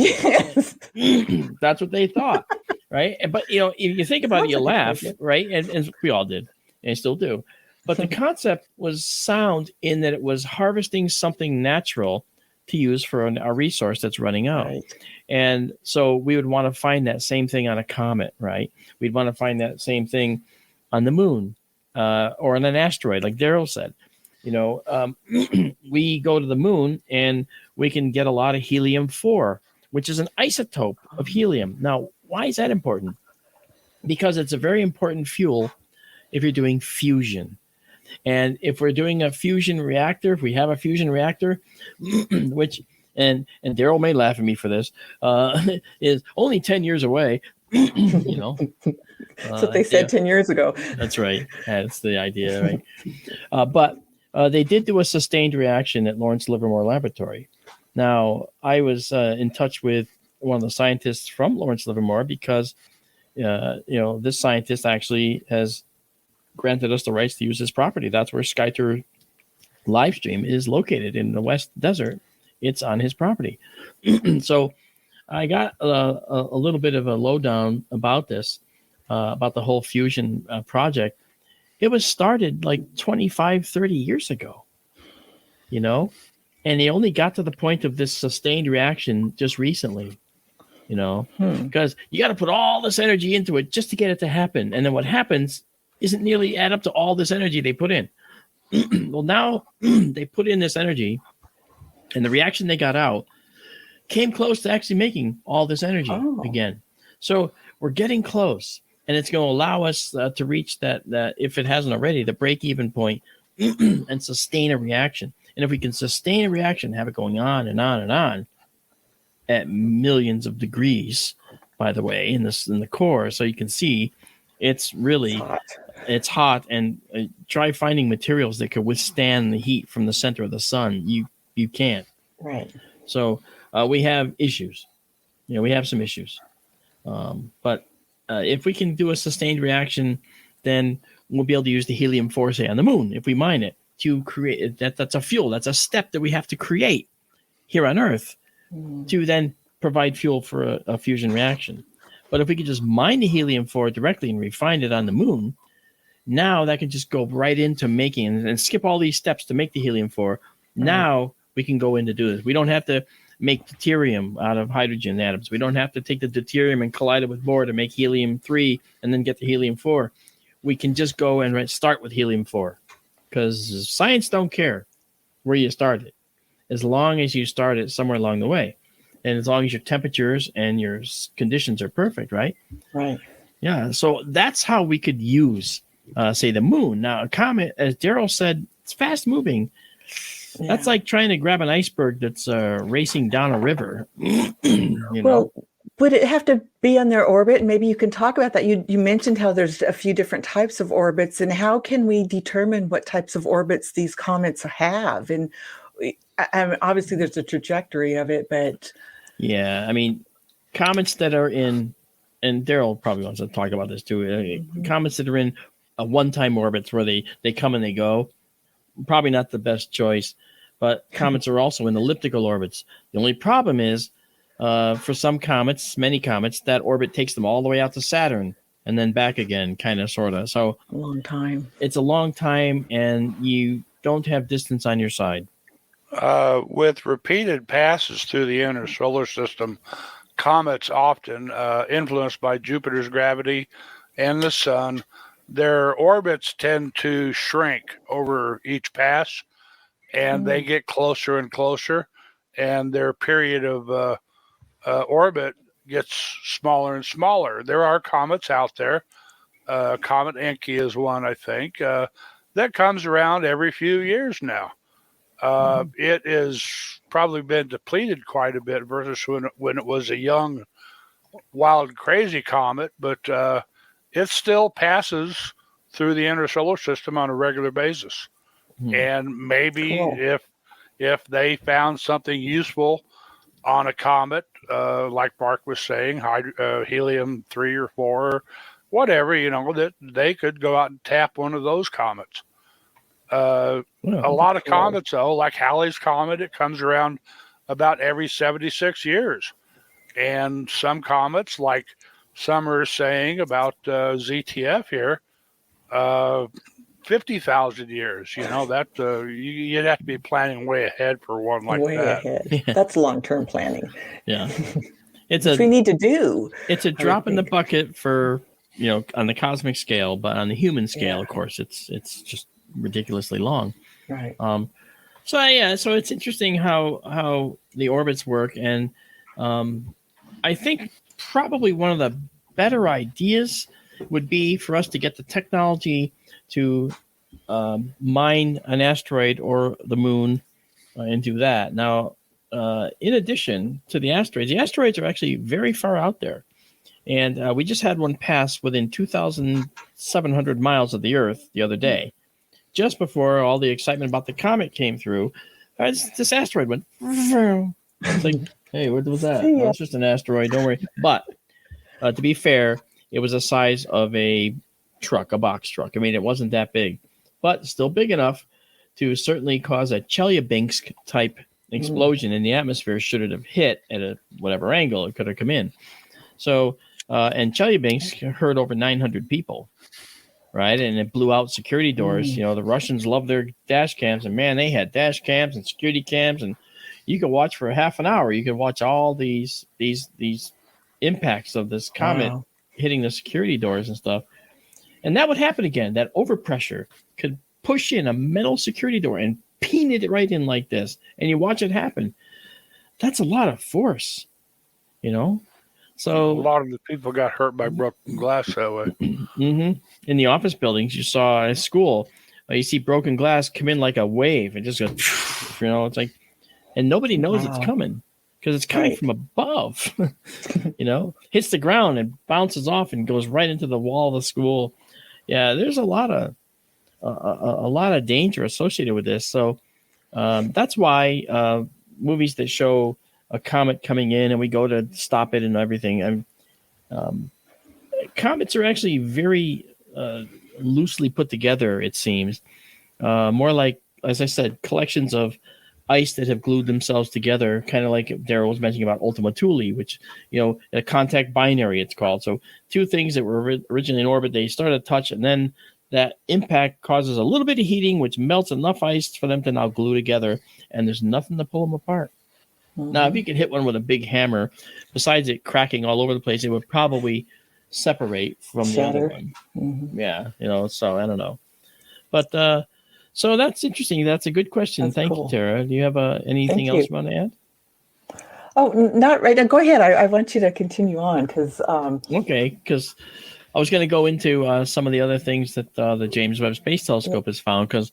[SPEAKER 2] That's what they thought. Right. But if you think about it, you laugh, right? And we all did, and still do. But the concept was sound in that it was harvesting something natural to use for a resource that's running out. Right. And so we would want to find that same thing on a comet, right? We'd want to find that same thing on the moon or on an asteroid, like Daryl said. We go to the moon and we can get a lot of helium-4, which is an isotope of helium. Now, why is that important? Because it's a very important fuel if you're doing fusion. And if we're doing a fusion reactor, if we have a fusion reactor, which, and Daryl may laugh at me for this, is only 10 years away,
[SPEAKER 3] That's what they said 10 years ago.
[SPEAKER 2] That's right. That's the idea, right? But they did do a sustained reaction at Lawrence Livermore Laboratory. Now, I was in touch with one of the scientists from Lawrence Livermore because, this scientist actually has granted us the rights to use his property. That's where SkyTour Livestream is located in the West Desert. It's on his property. So I got a little bit of a lowdown about this, about the whole fusion project. It was started like 25, 30 years ago, and they only got to the point of this sustained reaction just recently, because you got to put all this energy into it just to get it to happen. And then what happens isn't nearly add up to all this energy they put in. Well, now they put in this energy, and the reaction they got out came close to actually making all this energy again. So we're getting close, and it's going to allow us to reach that if it hasn't already, the break-even point and sustain a reaction. And if we can sustain a reaction, have it going on and on and on at millions of degrees, by the way, in the core, so you can see it's really it's hot, and try finding materials that could withstand the heat from the center of the sun. You can't.
[SPEAKER 3] Right.
[SPEAKER 2] So we have issues. We have some issues. But if we can do a sustained reaction, then we'll be able to use the helium-4, say, on the moon, if we mine it, to create that's a fuel. That's a step that we have to create here on Earth to then provide fuel for a fusion reaction. But if we could just mine the helium-4 directly and refine it on the moon, now that can just go right into making and skip all these steps to make the helium-4. Now we can go in to do this. We don't have to make deuterium out of hydrogen atoms. We don't have to take the deuterium and collide it with bohr to make helium-3 and then get the helium-4. We can just go and start with helium-4 because science don't care where you start it, as long as you start it somewhere along the way. And as long as your temperatures and your conditions are perfect, right?
[SPEAKER 3] Right.
[SPEAKER 2] Yeah. So that's how we could use, say, the moon. Now, a comet, as Daryl said, it's fast moving. Yeah. That's like trying to grab an iceberg that's racing down a river.
[SPEAKER 3] Well, would it have to be on their orbit? And maybe you can talk about that. You mentioned how there's a few different types of orbits, and how can we determine what types of orbits these comets have? And obviously there's a trajectory of it, but
[SPEAKER 2] yeah, I mean, comets that are in, and Daryl probably wants to talk about this too. Comets that are in a one-time orbits where they come and they go, probably not the best choice. But comets are also in elliptical orbits. The only problem is, for some comets, many comets, that orbit takes them all the way out to Saturn and then back again, kind of, sort of. So
[SPEAKER 3] a long time.
[SPEAKER 2] It's a long time, and you don't have distance on your side.
[SPEAKER 4] With repeated passes through the inner solar system, comets often influenced by Jupiter's gravity and the sun, their orbits tend to shrink over each pass, and they get closer and closer, and their period of orbit gets smaller and smaller. There are comets out there. Comet Encke is one, I think, that comes around every few years now. It has probably been depleted quite a bit versus when it was a young, wild, crazy comet, but it still passes through the inner solar system on a regular basis. And maybe if they found something useful on a comet, like Mark was saying, helium-3 or 4, whatever, that they could go out and tap one of those comets. A lot of comets, though, like Halley's Comet, it comes around about every 76 years. And some comets, like some are saying about ZTF here, 50,000 years. That you'd have to be planning way ahead for one like
[SPEAKER 3] way
[SPEAKER 4] that.
[SPEAKER 3] Ahead. That's long-term planning.
[SPEAKER 2] Yeah,
[SPEAKER 3] Which we need to do.
[SPEAKER 2] It's a drop in the bucket for on the cosmic scale, but on the human scale, of course, it's just ridiculously long.
[SPEAKER 3] Right.
[SPEAKER 2] So it's interesting how the orbits work, and I think probably one of the better ideas would be for us to get the technology to mine an asteroid or the moon and do that. Now, in addition to the asteroids are actually very far out there. And we just had one pass within 2,700 miles of the Earth the other day. Just before all the excitement about the comet came through, this asteroid went. It's like, hey, what was that? Well, it's just an asteroid. Don't worry. But to be fair, it was the size of a truck, a box truck. I mean, it wasn't that big, but still big enough to certainly cause a Chelyabinsk type explosion in the atmosphere should it have hit at a whatever angle it could have come in. So, and Chelyabinsk hurt over 900 people, right? And it blew out security doors. The Russians love their dash cams, and man, they had dash cams and security cams, and you could watch for half an hour. You could watch all these impacts of this comet hitting the security doors and stuff. And that would happen again. That overpressure could push in a metal security door and pin it right in like this. And you watch it happen. That's a lot of force, So
[SPEAKER 4] a lot of the people got hurt by broken glass that way.
[SPEAKER 2] In the office buildings, you saw at school, you see broken glass come in like a wave. It just goes, it's like, and nobody knows it's coming because it's coming from above, hits the ground and bounces off and goes right into the wall of the school. Yeah, there's a lot of danger associated with this. So that's why movies that show a comet coming in and we go to stop it and everything. Comets are actually very loosely put together, it seems. More like, as I said, collections of ice that have glued themselves together, kind of like Daryl was mentioning about Ultima Thule, which, a contact binary it's called. So two things that were originally in orbit, they start to touch, and then that impact causes a little bit of heating, which melts enough ice for them to now glue together, and there's nothing to pull them apart. Mm-hmm. Now, if you could hit one with a big hammer, besides it cracking all over the place, it would probably separate from the other one. Mm-hmm. Yeah, so I don't know. But so that's interesting. That's a good question. Thank you, Tara. Do you have anything else you want to add?
[SPEAKER 3] Oh, not right now. Go ahead. I want you to continue on because.
[SPEAKER 2] Okay, because I was going to go into some of the other things that the James Webb Space Telescope has found, because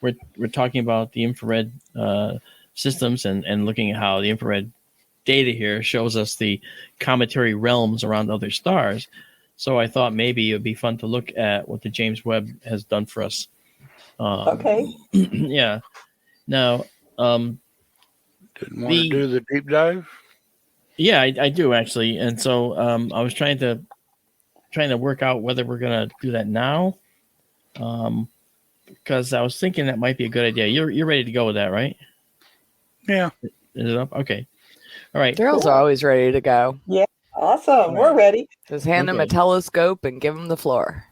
[SPEAKER 2] we're talking about the infrared systems and looking at how the infrared data here shows us the cometary realms around other stars. So I thought maybe it would be fun to look at what the James Webb has done for us.
[SPEAKER 3] Okay.
[SPEAKER 2] Yeah. Now,
[SPEAKER 4] didn't want to do the deep dive?
[SPEAKER 2] Yeah, I do actually. And so I was trying to work out whether we're going to do that now. Because I was thinking that might be a good idea. You're ready to go with that, right?
[SPEAKER 4] Yeah.
[SPEAKER 2] Is it up? Okay. All right.
[SPEAKER 5] Daryl's always ready to go.
[SPEAKER 3] Yeah. Awesome. We're ready.
[SPEAKER 5] Just hand him a telescope and give him the floor.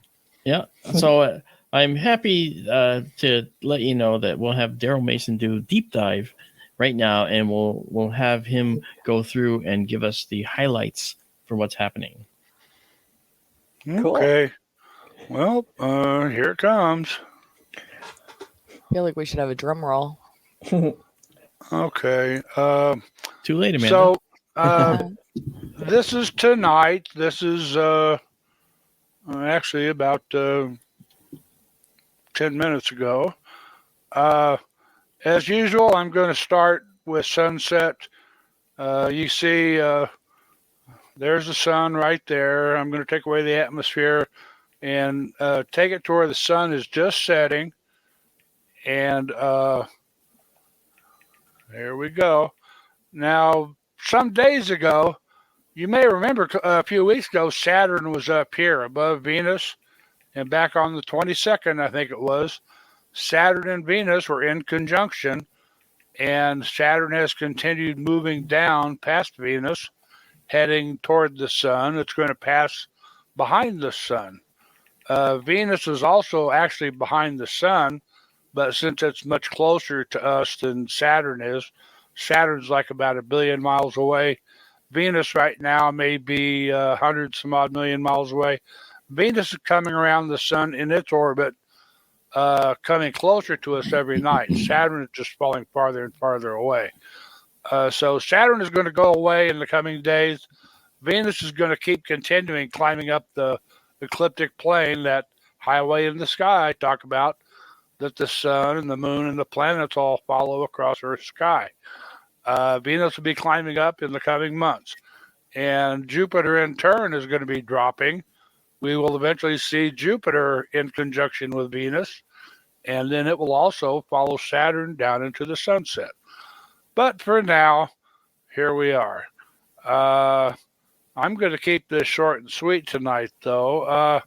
[SPEAKER 2] Yeah. So I'm happy to let you know that we'll have Daryl Mason do deep dive right now, and we'll have him go through and give us the highlights for what's happening.
[SPEAKER 4] Okay. Well, here it comes.
[SPEAKER 5] I feel like we should have a drum roll.
[SPEAKER 4] Okay.
[SPEAKER 2] Too late, Amanda.
[SPEAKER 4] So this is tonight. This is actually about 10 minutes ago. As usual, I'm going to start with sunset. You see, there's the sun right there. I'm going to take away the atmosphere and take it to where the sun is just setting. And there we go. Now, some days ago, you may remember a few weeks ago, Saturn was up here above Venus. And back on the 22nd, I think it was, Saturn and Venus were in conjunction. And Saturn has continued moving down past Venus, heading toward the sun. It's going to pass behind the sun. Venus is also actually behind the sun, but since it's much closer to us than Saturn is, Saturn's like about 1 billion miles away. Venus right now may be 100 some odd million miles away. Venus is coming around the sun in its orbit, coming closer to us every night. Saturn is just falling farther and farther away. So Saturn is going to go away in the coming days. Venus is going to keep continuing climbing up the ecliptic plane, that highway in the sky I talk about, that the sun and the moon and the planets all follow across Earth's sky. Venus will be climbing up in the coming months. And Jupiter in turn is going to be dropping. We will eventually see Jupiter in conjunction with Venus, and then it will also follow Saturn down into the sunset. But for now, here we are. I'm going to keep this short and sweet tonight, though.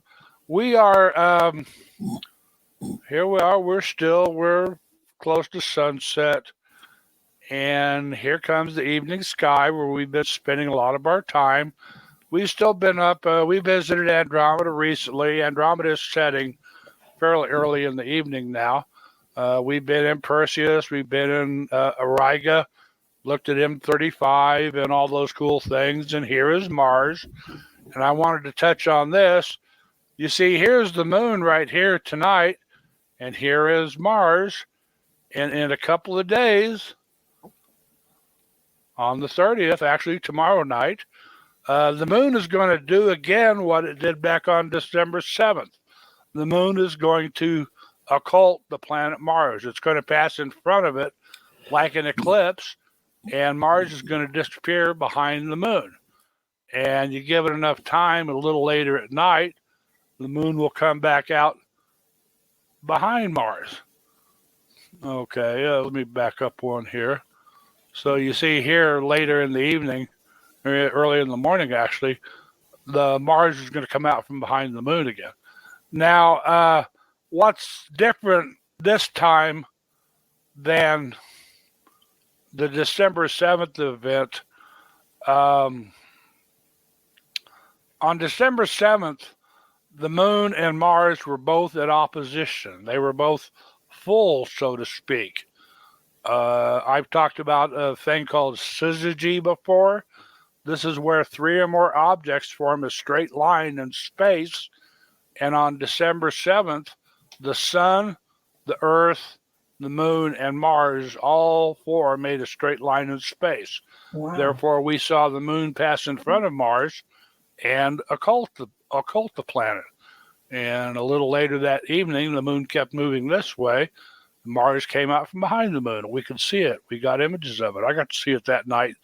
[SPEAKER 4] We are, here we are, we're close to sunset. And here comes the evening sky where we've been spending a lot of our time. We've still been up. We visited Andromeda recently. Andromeda is setting fairly early in the evening now. We've been in Perseus. We've been in Auriga, looked at M35 and all those cool things. And here is Mars. And I wanted to touch on this. You see, here's the moon right here tonight. And here is Mars. And in a couple of days, on the 30th, actually tomorrow night, the moon is going to do again what it did back on December 7th. The moon is going to occult the planet Mars. It's going to pass in front of it like an eclipse, and Mars is going to disappear behind the moon. And you give it enough time, a little later at night, the moon will come back out behind Mars. Okay, let me back up one here. So you see here later in the evening, or early in the morning actually, the Mars is going to come out from behind the moon again. Now, what's different this time than the December 7th event. On December 7th, the moon and Mars were both at opposition. They were both full, so to speak. I've talked about a thing called syzygy before. This is where three or more objects form a straight line in space. And on December 7th, the sun, the earth, the moon, and Mars, all four made a straight line in space.
[SPEAKER 3] Wow.
[SPEAKER 4] Therefore, we saw the moon pass in front of Mars and occult the planet. And a little later that evening, the moon kept moving this way. Mars came out from behind the moon. We could see it. We got images of it. I got to see it that night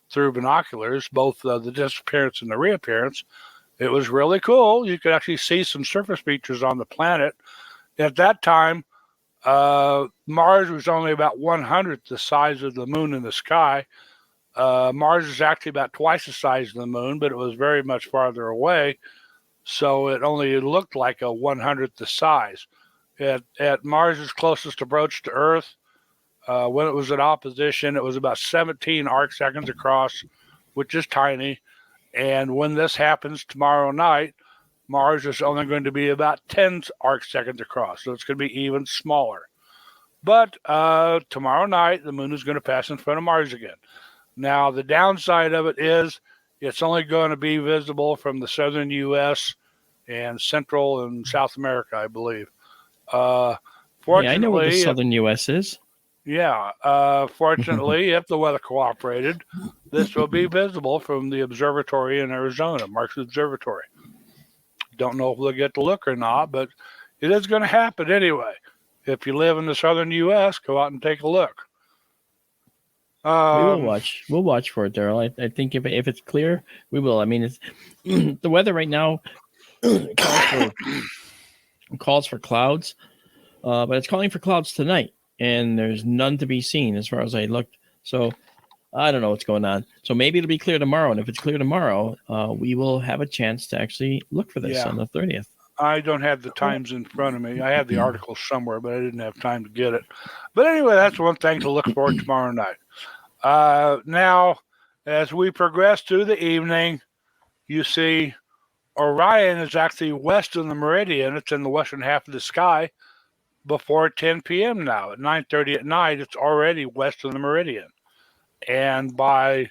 [SPEAKER 4] through binoculars, both the disappearance and the reappearance. It was really cool. You could actually see some surface features on the planet. At that time, Mars was only about 1/100th the size of the moon in the sky. Mars is actually about twice the size of the moon, but it was very much farther away. So it only looked like a 1/100th the size. At Mars's closest approach to Earth, when it was in opposition, it was about 17 arc seconds across, which is tiny. And when this happens tomorrow night, Mars is only going to be about 10 arc seconds across. So it's going to be even smaller. But tomorrow night, the moon is going to pass in front of Mars again. Now, the downside of it is it's only going to be visible from the southern U.S. and Central and South America, I believe. Fortunately,
[SPEAKER 2] I know where the southern U.S. is.
[SPEAKER 4] Yeah. Fortunately, if the weather cooperated, this will be visible from the observatory in Arizona, Mark's Observatory. Don't know if we'll get to look or not, but it is going to happen anyway. If you live in the southern U.S., go out and take a look.
[SPEAKER 2] We will watch. We'll watch for it, Daryl. I think if it's clear, we will. I mean, it's the weather right now calls for clouds, but it's calling for clouds tonight, and there's none to be seen as far as I looked. So I don't know what's going on. So maybe it'll be clear tomorrow, and if it's clear tomorrow, we will have a chance to actually look for this on the 30th.
[SPEAKER 4] I don't have the times in front of me. I have the article somewhere, but I didn't have time to get it. But anyway, that's one thing to look for tomorrow night. Now, as we progress through the evening, you see Orion is actually west of the meridian. It's in the western half of the sky before 10 p.m. now. At 9:30 at night, it's already west of the meridian. And by,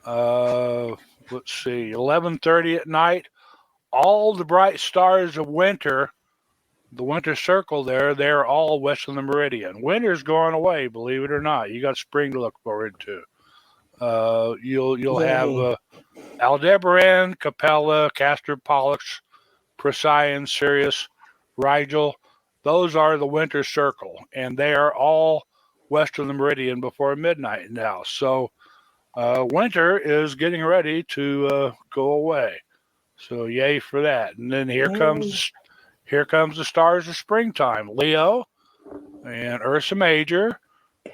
[SPEAKER 4] 11:30 at night, all the bright stars of winter, the winter circle there, they're all west of the meridian. Winter's going away, believe it or not. You got spring to look forward to. You'll have Aldebaran, Capella, Castor Pollux, Procyon, Sirius, Rigel. Those are the winter circle, and they are all west of the meridian before midnight now. So winter is getting ready to go away. So yay for that. And then here comes the stars of springtime: Leo and Ursa Major,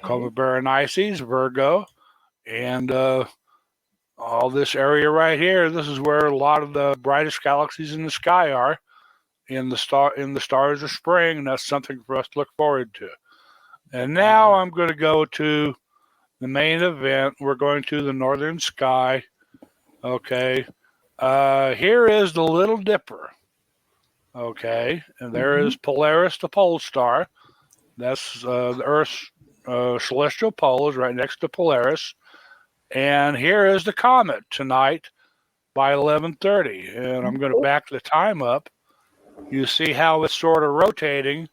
[SPEAKER 4] Comet Berenices, Virgo, and all this area right here. This is where a lot of the brightest galaxies in the sky are in the stars of spring, and that's something for us to look forward to. And now I'm going to go to the main event. We're going to the northern sky. Okay. Here is the Little Dipper. Okay. And there is Polaris, the pole star. That's the Earth's celestial pole is right next to Polaris. And here is the comet tonight by 11:30. And I'm going to back the time up. You see how it's sort of rotating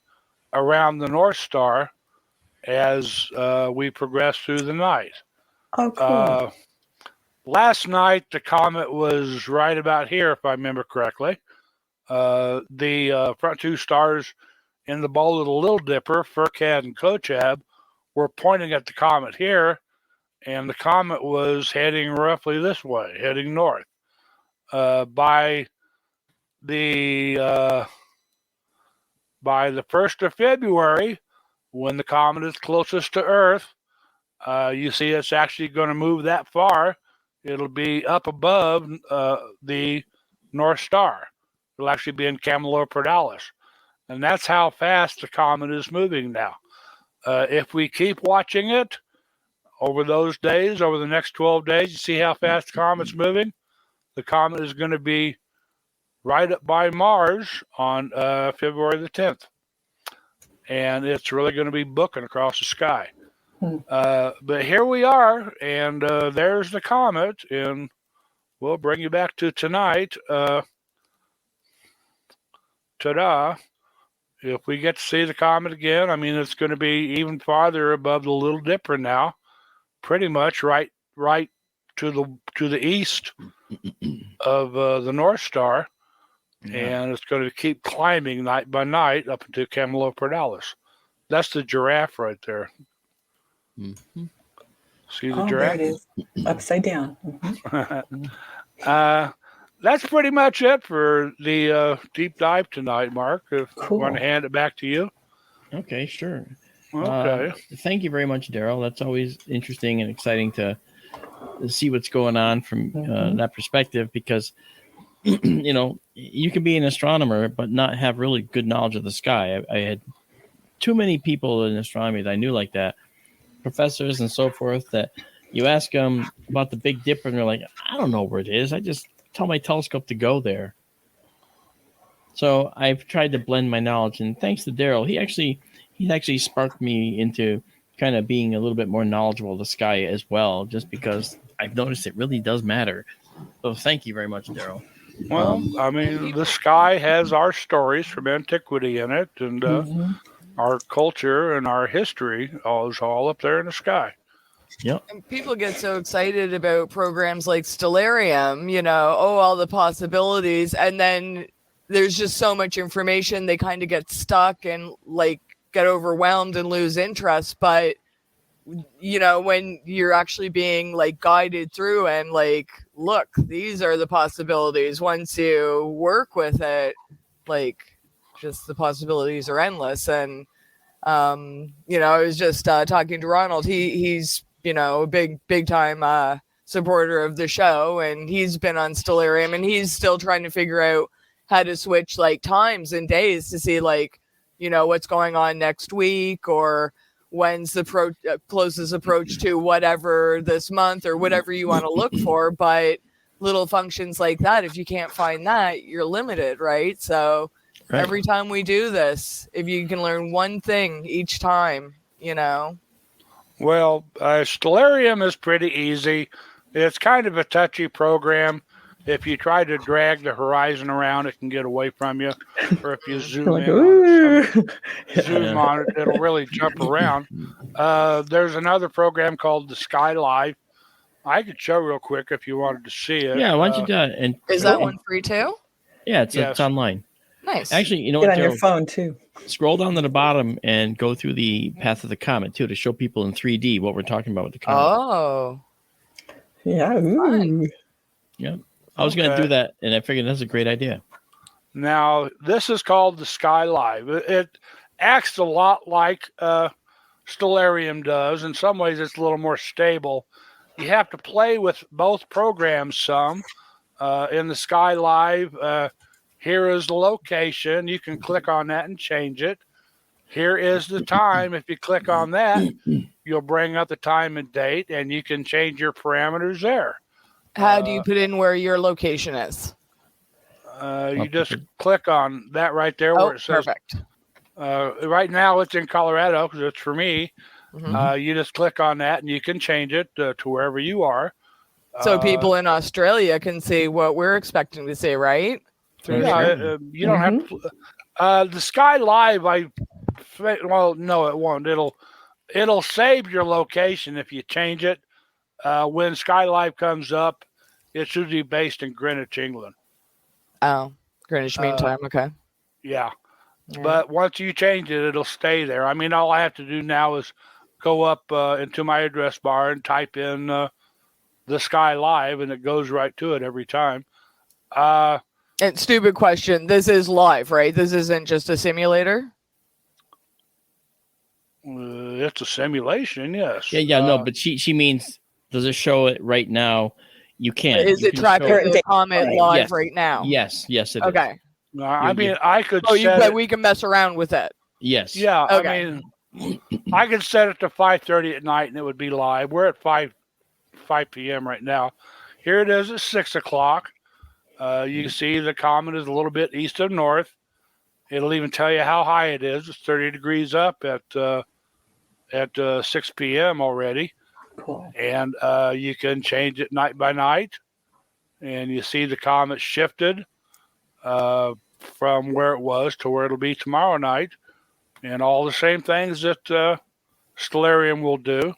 [SPEAKER 4] around the North Star as we progress through the night.
[SPEAKER 3] Oh, cool.
[SPEAKER 4] Last night, the comet was right about here, if I remember correctly. The front two stars in the bowl of the Little Dipper, Firkad and Kochab, were pointing at the comet here, and the comet was heading roughly this way, heading north. By the 1st of February, when the comet is closest to Earth, you see it's actually going to move that far. It'll be up above the North Star. It'll actually be in Camelopardalis. And that's how fast the comet is moving now. If we keep watching it, over those days, over the next 12 days, you see how fast the comet's moving? The comet is going to be right up by Mars on February the 10th. And it's really going to be booking across the sky. But here we are, and there's the comet, and we'll bring you back to tonight. Ta-da. If we get to see the comet again, I mean, it's going to be even farther above the Little Dipper now, pretty much right to the east of the North Star, and it's going to keep climbing night by night up into Camelopardalis. That's the giraffe right there.
[SPEAKER 2] Mm-hmm.
[SPEAKER 4] See the giraffe?
[SPEAKER 3] There it is, upside down.
[SPEAKER 4] That's pretty much it for the deep dive tonight, Mark. If you want to hand it back to you.
[SPEAKER 2] Okay, sure.
[SPEAKER 4] Okay.
[SPEAKER 2] Thank you very much, Daryl. That's always interesting and exciting to see what's going on from that perspective, because you know, you can be an astronomer but not have really good knowledge of the sky. I had too many people in astronomy that I knew like that, professors and so forth, that you ask them about the Big Dipper and they're like, I don't know where it is. I just tell my telescope to go there. So I've tried to blend my knowledge, and thanks to Daryl, he actually sparked me into kind of being a little bit more knowledgeable of the sky as well, just because I've noticed it really does matter. So thank you very much, Daryl.
[SPEAKER 4] Well, I mean, the sky has our stories from antiquity in it, and our culture and our history is all up there in the sky.
[SPEAKER 2] Yep.
[SPEAKER 5] And people get so excited about programs like Stellarium, you know, all the possibilities, and then there's just so much information, they kind of get stuck and like get overwhelmed and lose interest. But you know, when you're actually being like guided through and like, look, these are the possibilities, once you work with it, like just the possibilities are endless. And you know, I was just talking to Ronald. He's you know, a big time supporter of the show, and he's been on Stellarium, and he's still trying to figure out how to switch like times and days to see like, you know, what's going on next week, or when's the closest approach to whatever this month, or whatever you want to look for. But little functions like that, if you can't find that, you're limited, right? So every time we do this, if you can learn one thing each time, you know.
[SPEAKER 4] Well, Stellarium is pretty easy. It's kind of a touchy program. If you try to drag the horizon around, it can get away from you. Or if you zoom
[SPEAKER 3] Like,
[SPEAKER 4] on it, it'll really jump around. There's another program called the Sky Live. I could show real quick if you wanted to see it.
[SPEAKER 2] Yeah, why don't you do it? And
[SPEAKER 5] is that one free too?
[SPEAKER 2] Yeah, it's online.
[SPEAKER 5] Nice.
[SPEAKER 2] Actually, you know
[SPEAKER 3] Get
[SPEAKER 2] what?
[SPEAKER 3] on your phone too.
[SPEAKER 2] Scroll down to the bottom and go through the path of the comet too, to show people in 3D what we're talking about with the comet.
[SPEAKER 5] Oh,
[SPEAKER 3] yeah. Ooh.
[SPEAKER 2] Yeah, I was going to do that, and I figured that's a great idea.
[SPEAKER 4] Now, this is called the Sky Live. It acts a lot like Stellarium does. In some ways, it's a little more stable. You have to play with both programs some. In the Sky Live, here is the location. You can click on that and change it. Here is the time. If you click on that, you'll bring up the time and date, and you can change your parameters there.
[SPEAKER 5] How do you put in where your location is?
[SPEAKER 4] You just click on that right there where it says.
[SPEAKER 5] Perfect.
[SPEAKER 4] Right now it's in Colorado because it's for me. You just click on that, and you can change it to wherever you are.
[SPEAKER 5] So people in Australia can see what we're expecting to see, right?
[SPEAKER 4] You don't have to. The Sky Live, no, it won't. It'll save your location if you change it. When Sky Live comes up, it's usually based in Greenwich, England.
[SPEAKER 5] Oh, Greenwich Mean Time. Okay.
[SPEAKER 4] Yeah. But once you change it, it'll stay there. I mean, all I have to do now is go up into my address bar and type in the Sky Live, and it goes right to it every time.
[SPEAKER 5] And stupid question. This is live, right? This isn't just a simulator?
[SPEAKER 4] It's a simulation, yes.
[SPEAKER 2] Yeah, no, but she means, does it show it right now? You can't.
[SPEAKER 5] Is it tracking the Comet live right now?
[SPEAKER 2] Yes, it is.
[SPEAKER 5] Okay.
[SPEAKER 4] I mean, I could
[SPEAKER 5] but we can mess around with it.
[SPEAKER 2] Yes.
[SPEAKER 4] Yeah,
[SPEAKER 5] Okay.
[SPEAKER 4] I mean, I could set it to 5:30 at night and it would be live. We're at 5 p.m. right now. Here it is at 6 o'clock. You can see the comet is a little bit east of north. It'll even tell you how high it is. It's 30 degrees up at 6 p.m. already.
[SPEAKER 3] Cool.
[SPEAKER 4] And you can change it night by night. And you see the comet shifted from where it was to where it'll be tomorrow night. And all the same things that Stellarium will do.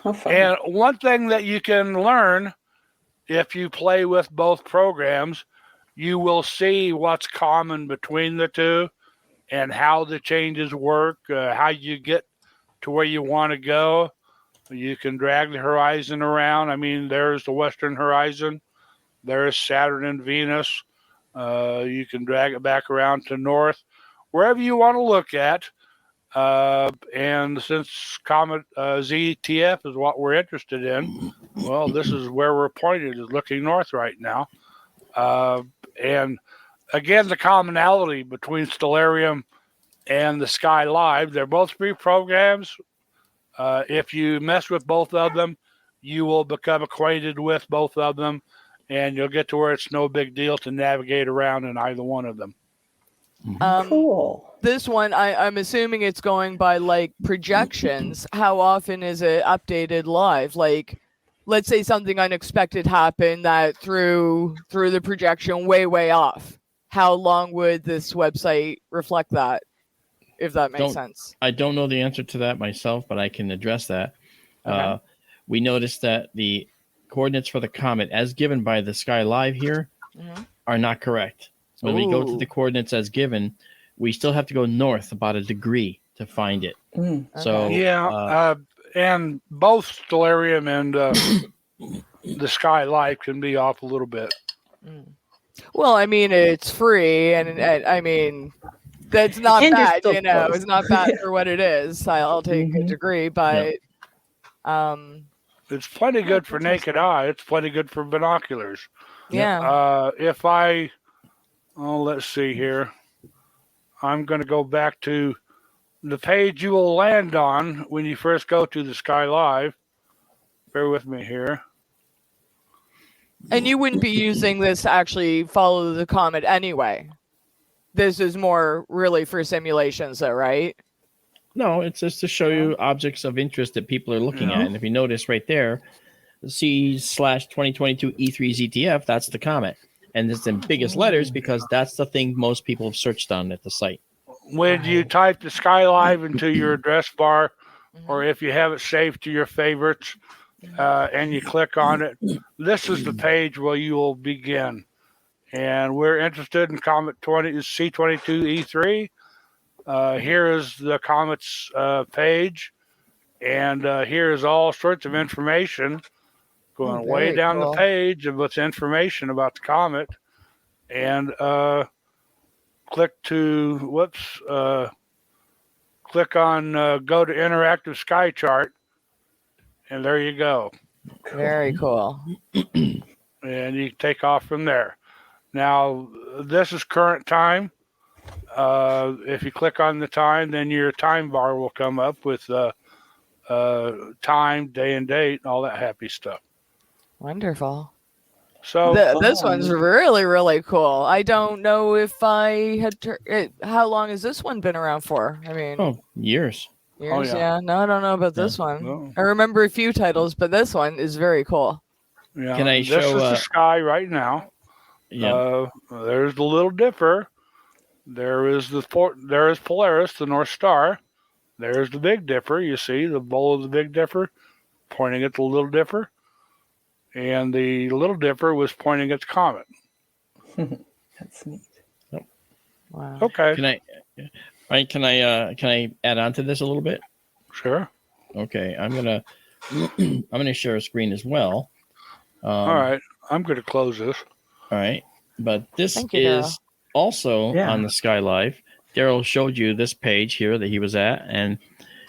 [SPEAKER 3] How fun.
[SPEAKER 4] And one thing that you can learn if you play with both programs, you will see what's common between the two and how the changes work, how you get to where you want to go. You can drag the horizon around. I mean, there's the western horizon. There's Saturn and Venus. You can drag it back around to north, wherever you want to look at. And since Comet ZTF is what we're interested in, well, this is where we're pointed, is looking north right now. And again, the commonality between Stellarium and the Sky Live, they're both free programs. If you mess with both of them, you will become acquainted with both of them, and you'll get to where it's no big deal to navigate around in either one of them.
[SPEAKER 3] Cool.
[SPEAKER 5] This one, I'm assuming it's going by like projections. How often is it updated live? Like, let's say something unexpected happened that threw the projection way off. How long would this website reflect that? If that makes sense.
[SPEAKER 2] I don't know the answer to that myself, but I can address that.
[SPEAKER 5] Okay.
[SPEAKER 2] We noticed that the coordinates for the comet, as given by the Sky Live here, are not correct. When we go to the coordinates as given, we still have to go north about a degree to find it. So
[SPEAKER 4] and both Stellarium and the Sky Live can be off a little bit.
[SPEAKER 5] Well, I mean, it's free, and I mean, that's not
[SPEAKER 3] And you're
[SPEAKER 5] bad,
[SPEAKER 3] still
[SPEAKER 5] you know.
[SPEAKER 3] close.
[SPEAKER 5] It's not bad for what it is. I'll take a degree, but
[SPEAKER 4] It's plenty good for naked eye. It's plenty good for binoculars.
[SPEAKER 5] yeah.
[SPEAKER 4] If let's see here. I'm going to go back to the page you will land on when you first go to the Sky Live. Bear with me here.
[SPEAKER 5] And you wouldn't be using this to actually follow the comet anyway. This is more really for simulations, though, right?
[SPEAKER 2] no, it's just to show you objects of interest that people are looking at. And if you notice right there, C/2022 E3 ZTF, that's the comet. And it's in biggest letters because that's the thing most people have searched on at the site.
[SPEAKER 4] When you type the Sky Live into your address bar, or if you have it saved to your favorites, and you click on it, this is the page where you will begin. And we're interested in Comet C22 E3. Here is the Comet's page, and here is all sorts of information going way down the page of what's information about the comet. And click on go to interactive sky chart, and there you go.
[SPEAKER 5] Very cool.
[SPEAKER 4] And you take off from there. Now, this is current time. If you click on the time, then your time bar will come up with time, day and date, and all that happy stuff.
[SPEAKER 5] Wonderful.
[SPEAKER 4] So
[SPEAKER 5] this one's really, really cool. I don't know if I had. How long has this one been around for? I mean,
[SPEAKER 2] Years.
[SPEAKER 5] years.
[SPEAKER 4] yeah.
[SPEAKER 5] Yeah. No, I don't know about this one.
[SPEAKER 4] No.
[SPEAKER 5] I remember a few titles, but this one is very cool.
[SPEAKER 4] Yeah,
[SPEAKER 2] Can I
[SPEAKER 4] this
[SPEAKER 2] show,
[SPEAKER 4] is the sky right now.
[SPEAKER 2] Yeah.
[SPEAKER 4] There's the Little Dipper. There is Polaris, the North Star. There's the Big Dipper. You see the bowl of the Big Dipper pointing at the Little Dipper, and the Little Dipper was pointing at the comet.
[SPEAKER 3] That's neat.
[SPEAKER 5] Wow.
[SPEAKER 4] Okay,
[SPEAKER 2] Can I add on to this a little bit?
[SPEAKER 4] sure.
[SPEAKER 2] Okay, I'm gonna share a screen as well.
[SPEAKER 4] All right, I'm going to close this.
[SPEAKER 2] All right, but this
[SPEAKER 5] Thank you,
[SPEAKER 2] is also
[SPEAKER 3] Yeah.
[SPEAKER 2] on the Sky Live. Daryl showed you this page here that he was at, and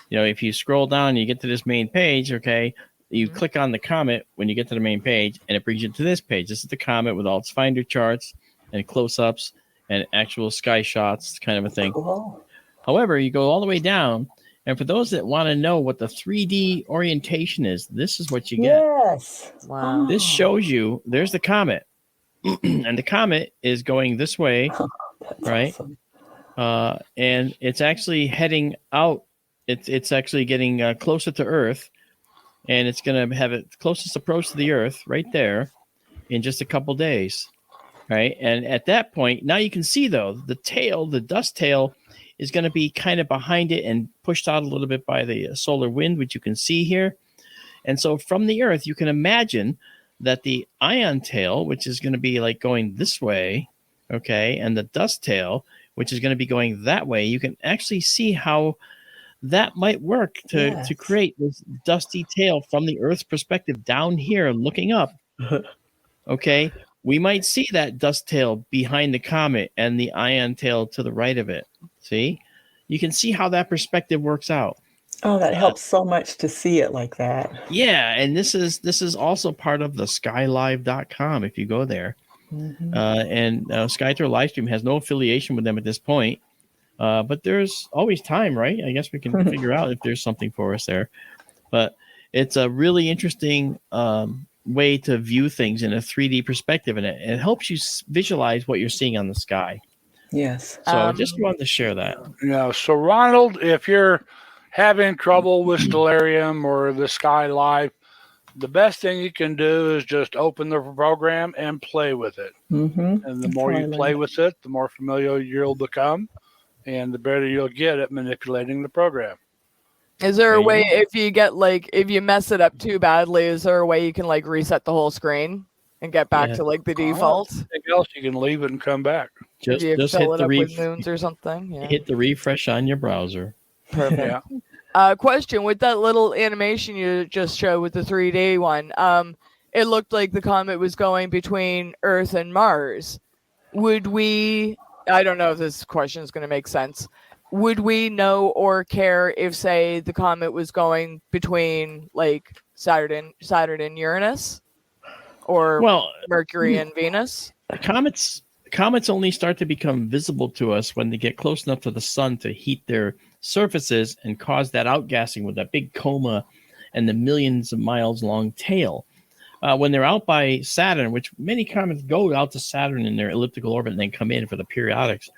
[SPEAKER 2] if you scroll down, you get to this main page. Okay, you click on the comet when you get to the main page, and it brings you to this page. This is the comet with all its finder charts and close-ups and actual sky shots, kind of a thing.
[SPEAKER 3] Cool.
[SPEAKER 2] However, you go all the way down, And for those that want to know what the 3D orientation is, this is what you get.
[SPEAKER 3] Yes.
[SPEAKER 5] Wow.
[SPEAKER 2] This shows you, there's the comet. And the comet is going this way, right?
[SPEAKER 3] Awesome.
[SPEAKER 2] And it's actually heading out. It's actually getting closer to Earth. And it's going to have its closest approach to the Earth right there in just a couple days, right? And at that point, now you can see, though, the tail, the dust tail, is going to be kind of behind it and pushed out a little bit by the solar wind, which you can see here. And so from the Earth, you can imagine that the ion tail, which is going to be like going this way, okay, and the dust tail, which is going to be going that way, you can actually see how that might work to create this dusty tail from the Earth's perspective down here looking up. Okay, we might see that dust tail behind the comet and the ion tail to the right of it. See, you can see how that perspective works out.
[SPEAKER 3] Oh, that helps so much to see it like that.
[SPEAKER 2] Yeah, and this is also part of the skylive.com if you go there.
[SPEAKER 3] Mm-hmm.
[SPEAKER 2] And Skytour Livestream has no affiliation with them at this point. But there's always time, right? I guess we can figure out if there's something for us there. But it's a really interesting way to view things in a 3D perspective, and it helps you visualize what you're seeing on the sky.
[SPEAKER 3] Yes.
[SPEAKER 2] So I just wanted to share that.
[SPEAKER 4] Yeah. So Ronald, if you're having trouble with Stellarium or the Sky Live, the best thing you can do is just open the program and play with it.
[SPEAKER 3] Mm-hmm.
[SPEAKER 4] And the more you play with it, the more familiar you'll become, and the better you'll get at manipulating the program.
[SPEAKER 5] Is there a way, if you mess it up too badly, is there a way you can like reset the whole screen and get back to like the default?
[SPEAKER 4] Anything else, you can leave it and come back.
[SPEAKER 2] Just
[SPEAKER 5] fill
[SPEAKER 2] hit
[SPEAKER 5] it
[SPEAKER 2] the
[SPEAKER 5] up with moons or something. Yeah.
[SPEAKER 2] hit the refresh on your browser.
[SPEAKER 5] Perfect.
[SPEAKER 4] Yeah.
[SPEAKER 5] Question, with that little animation you just showed with the 3D one, it looked like the comet was going between Earth and Mars. Would we, I don't know if this question is going to make sense, would we know or care if, say, the comet was going between like Saturn and Uranus, or Mercury and Venus?
[SPEAKER 2] Comets only start to become visible to us when they get close enough to the sun to heat their surfaces and cause that outgassing with that big coma and the millions of miles long tail. When they're out by Saturn, which many comets go out to Saturn in their elliptical orbit and then come in for the periodics,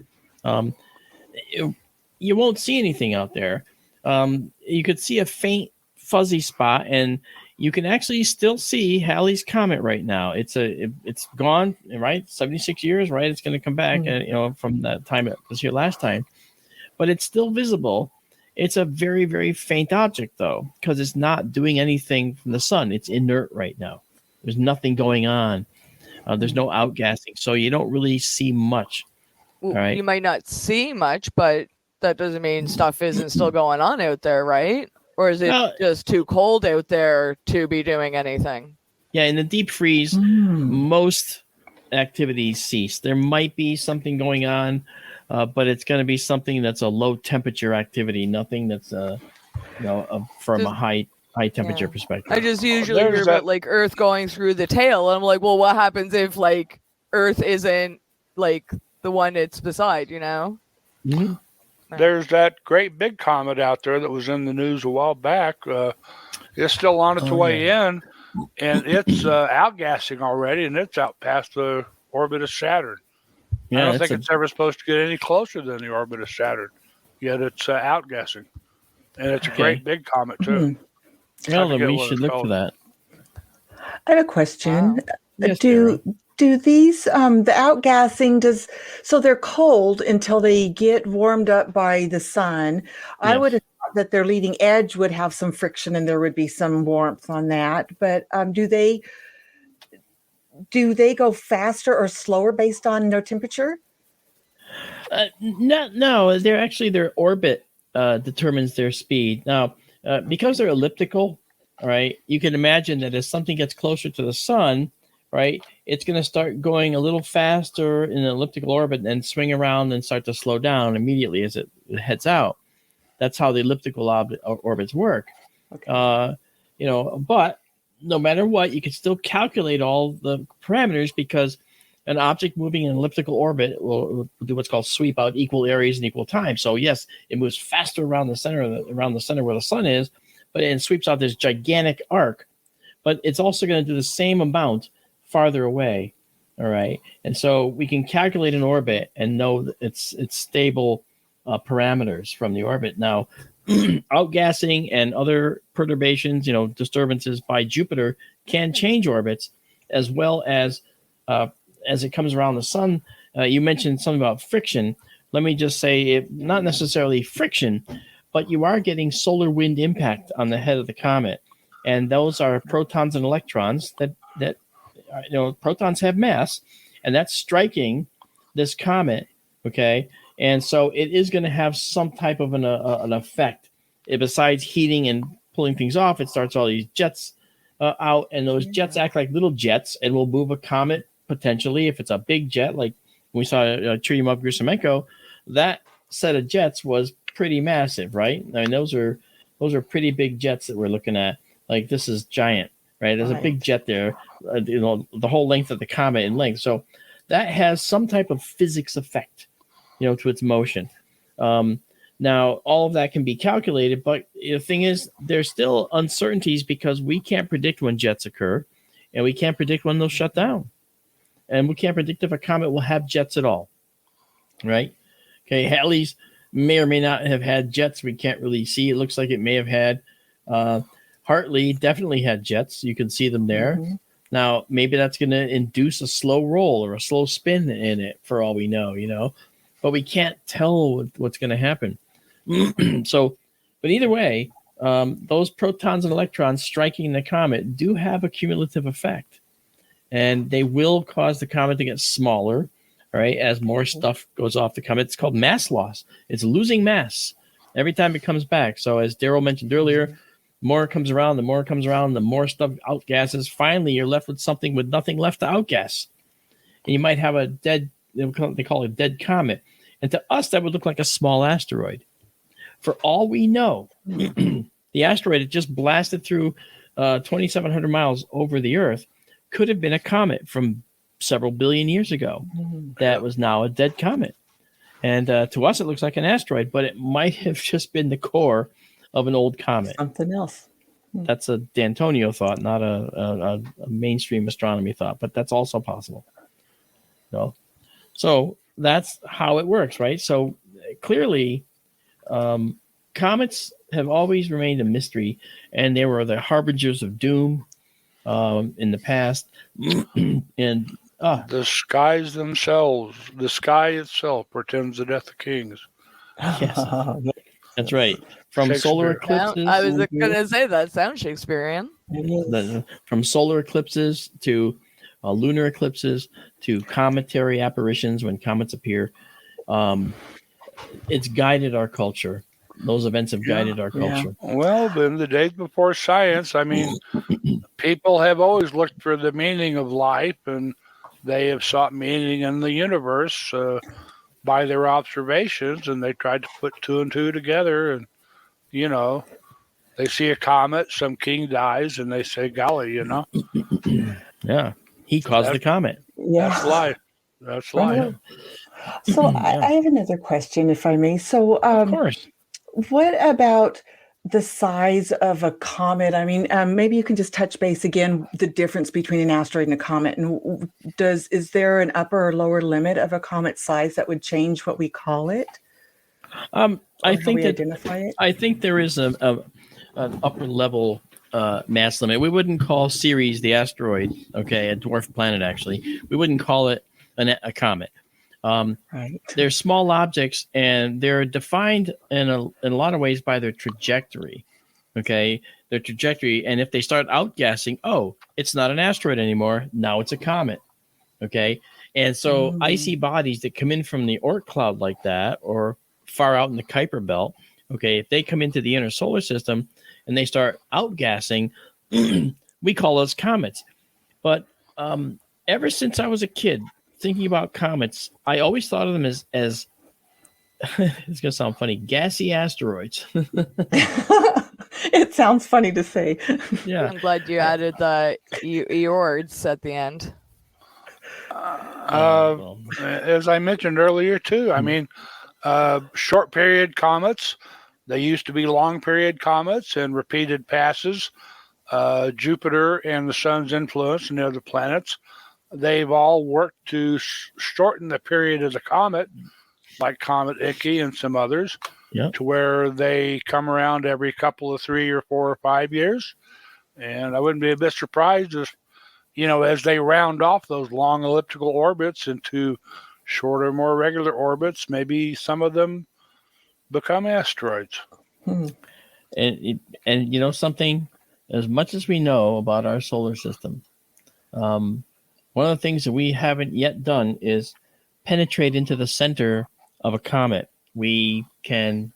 [SPEAKER 2] you won't see anything out there. You could see a faint fuzzy spot, and you can actually still see Halley's Comet right now. It's gone, right? 76 years, right? It's going to come back, from that time it was here last time. But it's still visible. It's a very, very faint object, though, because it's not doing anything from the sun. It's inert right now. There's nothing going on. There's no outgassing, so you don't really see much.
[SPEAKER 5] Well,
[SPEAKER 2] all right?
[SPEAKER 5] You might not see much, but that doesn't mean stuff isn't still going on out there, right? Or is it just too cold out there to be doing anything?
[SPEAKER 2] Yeah, in the deep freeze, most activities cease. There might be something going on, but it's going to be something that's a low temperature activity, nothing that's from a high temperature perspective.
[SPEAKER 5] I just usually hear about like Earth going through the tail, and I'm like, well, what happens if like Earth isn't like the one it's beside,
[SPEAKER 2] Mm-hmm.
[SPEAKER 4] There's that great big comet out there that was in the news a while back. It's still on its way in, and it's outgassing already, and it's out past the orbit of Saturn. I don't think it's ever supposed to get any closer than the orbit of Saturn, yet it's outgassing. And it's a great big comet, too.
[SPEAKER 2] Well, then we should look for that.
[SPEAKER 3] I have a question.
[SPEAKER 2] Wow. Yes,
[SPEAKER 3] do these the outgassing so they're cold until they get warmed up by the sun? Yes. I would have thought that their leading edge would have some friction and there would be some warmth on that. But do they go faster or slower based on their temperature?
[SPEAKER 2] No. Their orbit determines their speed. Now, because they're elliptical, right? You can imagine that as something gets closer to the sun, right, it's going to start going a little faster in an elliptical orbit and then swing around and start to slow down immediately as it heads out. That's how the elliptical orbits work. Okay. But no matter what, you can still calculate all the parameters because an object moving in an elliptical orbit will do what's called sweep out equal areas in equal time. So yes, it moves faster around the center where the sun is, but it sweeps out this gigantic arc. But it's also going to do the same amount farther away. All right, and so we can calculate an orbit and know that it's stable parameters from the orbit. Now, outgassing and other perturbations, disturbances by Jupiter can change orbits, as well as it comes around the sun. You mentioned something about friction. Let me just say, not necessarily friction, but you are getting solar wind impact on the head of the comet, and those are protons and electrons that protons have mass, and that's striking this comet. Okay, and so it is going to have some type of an effect. Besides heating and pulling things off, it starts all these jets out, and those jets act like little jets and will move a comet potentially. If it's a big jet, like we saw Churyumov-Gerasimenko, that set of jets was pretty massive, right? I mean, those are pretty big jets that we're looking at. Like, this is giant, right? There's a big jet there, the whole length of the comet in length. So that has some type of physics effect, to its motion. Now, all of that can be calculated, but the thing is, there's still uncertainties because we can't predict when jets occur, and we can't predict when they'll shut down. And we can't predict if a comet will have jets at all, right? Okay, Halley's may or may not have had jets. We can't really see. It looks like it may have had. Hartley definitely had jets. You can see them there. Mm-hmm. Now, maybe that's going to induce a slow roll or a slow spin in it, for all we know, but we can't tell what's going to happen. So, but either way, those protons and electrons striking the comet do have a cumulative effect, and they will cause the comet to get smaller, right, as more stuff goes off the comet. It's called mass loss. It's losing mass every time it comes back. So as Daryl mentioned earlier, the more it comes around, the more stuff outgasses. Finally, you're left with something with nothing left to outgas. And you might have a dead, they call it a dead comet. And to us, that would look like a small asteroid. For all we know, the asteroid that just blasted through 2,700 miles over the Earth could have been a comet from several billion years ago that was now a dead comet. And to us, it looks like an asteroid, but it might have just been the core of an old comet.
[SPEAKER 3] Something else.
[SPEAKER 2] That's a D'Antonio thought, not a mainstream astronomy thought, but that's also possible. So that's how it works, right? So clearly, comets have always remained a mystery, and they were the harbingers of doom in the past. And
[SPEAKER 4] the skies themselves, the sky itself portends the death of kings.
[SPEAKER 2] Yes, that's right. From solar eclipses,
[SPEAKER 5] I was going to say that sounds Shakespearean.
[SPEAKER 2] From solar eclipses to lunar eclipses to cometary apparitions when comets appear, it's guided our culture. Those events have guided our culture.
[SPEAKER 4] Yeah. Well, in the days before science, I mean, people have always looked for the meaning of life, and they have sought meaning in the universe by their observations, and they tried to put two and two together. And, they see a comet, some king dies, and they say, golly,
[SPEAKER 2] Yeah, he caused the comet.
[SPEAKER 3] Yeah.
[SPEAKER 4] That's life. That's life.
[SPEAKER 3] So I have another question, if I may. So,
[SPEAKER 2] of course.
[SPEAKER 3] What about the size of a comet? I mean, maybe you can just touch base again, the difference between an asteroid and a comet. And is there an upper or lower limit of a comet size that would change what we call it?
[SPEAKER 2] I think
[SPEAKER 3] identify it?
[SPEAKER 2] I think there is an upper level mass limit. We wouldn't call Ceres the asteroid, a dwarf planet, actually. We wouldn't call it a comet.
[SPEAKER 3] Right.
[SPEAKER 2] They're small objects, and they're defined in a lot of ways by their trajectory. Their trajectory, and if they start outgassing, it's not an asteroid anymore. Now it's a comet. And so icy bodies that come in from the Oort cloud like that, or far out in the Kuiper belt, if they come into the inner solar system and they start outgassing, we call those comets. But ever since I was a kid, thinking about comets, I always thought of them as it's going to sound funny, gassy asteroids.
[SPEAKER 3] It sounds funny to say.
[SPEAKER 5] Yeah. I'm glad you added the Eords at the end.
[SPEAKER 4] As I mentioned earlier, too, I mean, short period comets, they used to be long period comets and repeated passes. Jupiter and the sun's influence and the other planets, they've all worked to shorten the period of the comet, like Comet Icky and some others, to where they come around every couple of 3 or 4 or 5 years. And I wouldn't be a bit surprised if, as they round off those long elliptical orbits into shorter, more regular orbits, maybe some of them become asteroids.
[SPEAKER 2] And something, as much as we know about our solar system, one of the things that we haven't yet done is penetrate into the center of a comet. We can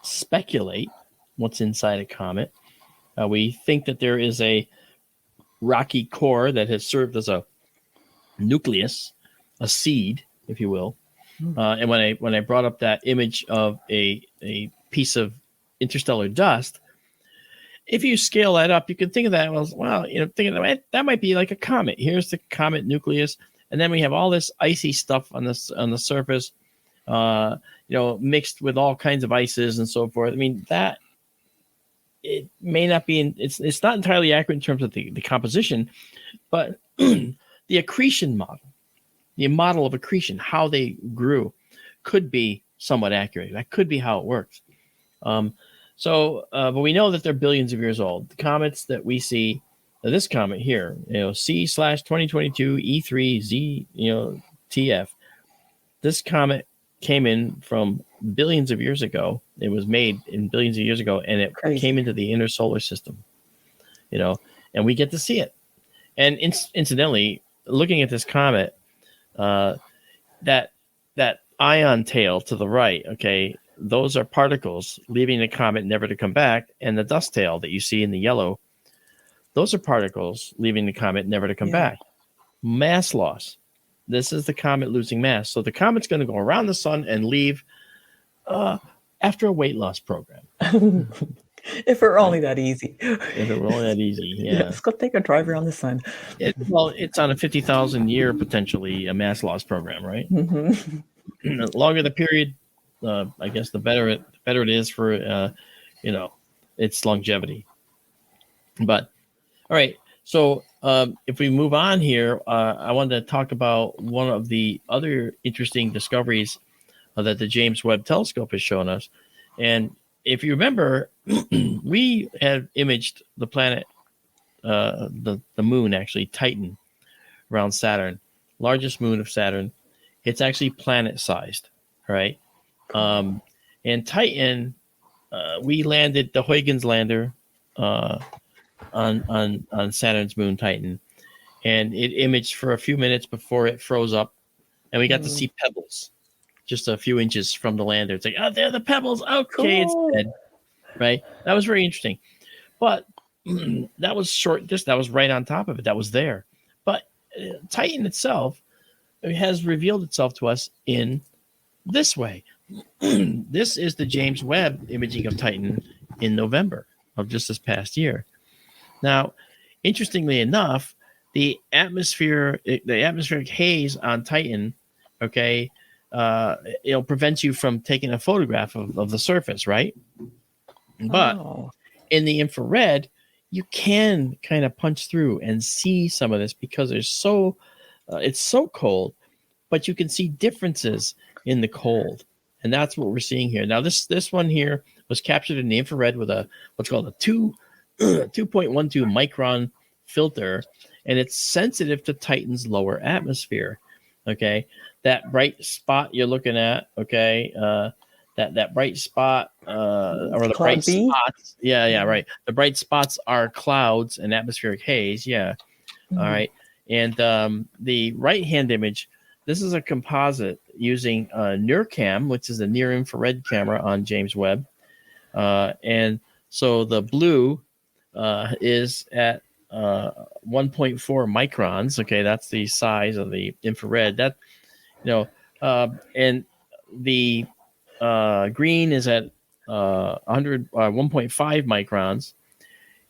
[SPEAKER 2] speculate what's inside a comet. We think that there is a rocky core that has served as a nucleus, a seed, if you will. And when I brought up that image of a piece of interstellar dust, if you scale that up, you can think of that that might be like a comet. Here's the comet nucleus, and then we have all this icy stuff on the surface, mixed with all kinds of ices and so forth. I mean, that it may not be it's not entirely accurate in terms of the composition, but the accretion model, the model of accretion, how they grew, could be somewhat accurate. That could be how it works. But we know that they're billions of years old. The comets that we see, this comet here, C/2022 E3 ZTF, this comet came in from billions of years ago. It was made in billions of years ago, and it came into the inner solar system, and we get to see it. And incidentally, looking at this comet, that ion tail to the right, okay, those are particles leaving the comet never to come back. And the dust tail that you see in the yellow, those are particles leaving the comet never to come back. Mass loss. This is the comet losing mass. So the comet's going to go around the sun and leave after a weight loss program.
[SPEAKER 3] If it were only that easy.
[SPEAKER 2] If it were only that easy, yeah.
[SPEAKER 3] Let's go take a drive around the sun.
[SPEAKER 2] It's on a 50,000 year, potentially, a mass loss program, right?
[SPEAKER 3] Mm-hmm.
[SPEAKER 2] The longer the period, I guess the better it is for, its longevity. But, all right. So if we move on here, I wanted to talk about one of the other interesting discoveries that the James Webb Telescope has shown us. And if you remember, we had imaged the planet, the moon, actually, Titan, around Saturn, largest moon of Saturn. It's actually planet-sized, right? And Titan, we landed the Huygens lander on Saturn's moon Titan, and it imaged for a few minutes before it froze up, and we got to see pebbles just a few inches from the lander. It's like, oh, there are the pebbles. Okay, cool. It's dead, right? That was very interesting, but that was short. That was right on top of it. That was there, but Titan itself has revealed itself to us in this way. This is the James Webb imaging of Titan in November of just this past year. Now, interestingly enough, the atmospheric haze on Titan, okay, prevents you from taking a photograph of the surface, right? But in the infrared, you can kind of punch through and see some of this because it's so cold, but you can see differences in the cold. And that's what we're seeing here. Now, this one here was captured in the infrared with what's called a 2.12 micron filter, and it's sensitive to Titan's lower atmosphere. Okay, that bright spot you're looking at. Okay, that bright spot or the bright spots. Yeah, right. The bright spots are clouds and atmospheric haze. Yeah. Mm-hmm. All right. And the right-hand image. This is a composite using NIRCam, which is a near-infrared camera on James Webb. And so the blue is at 1.4 microns. Okay, that's the size of the infrared. And the green is at 1.5 microns,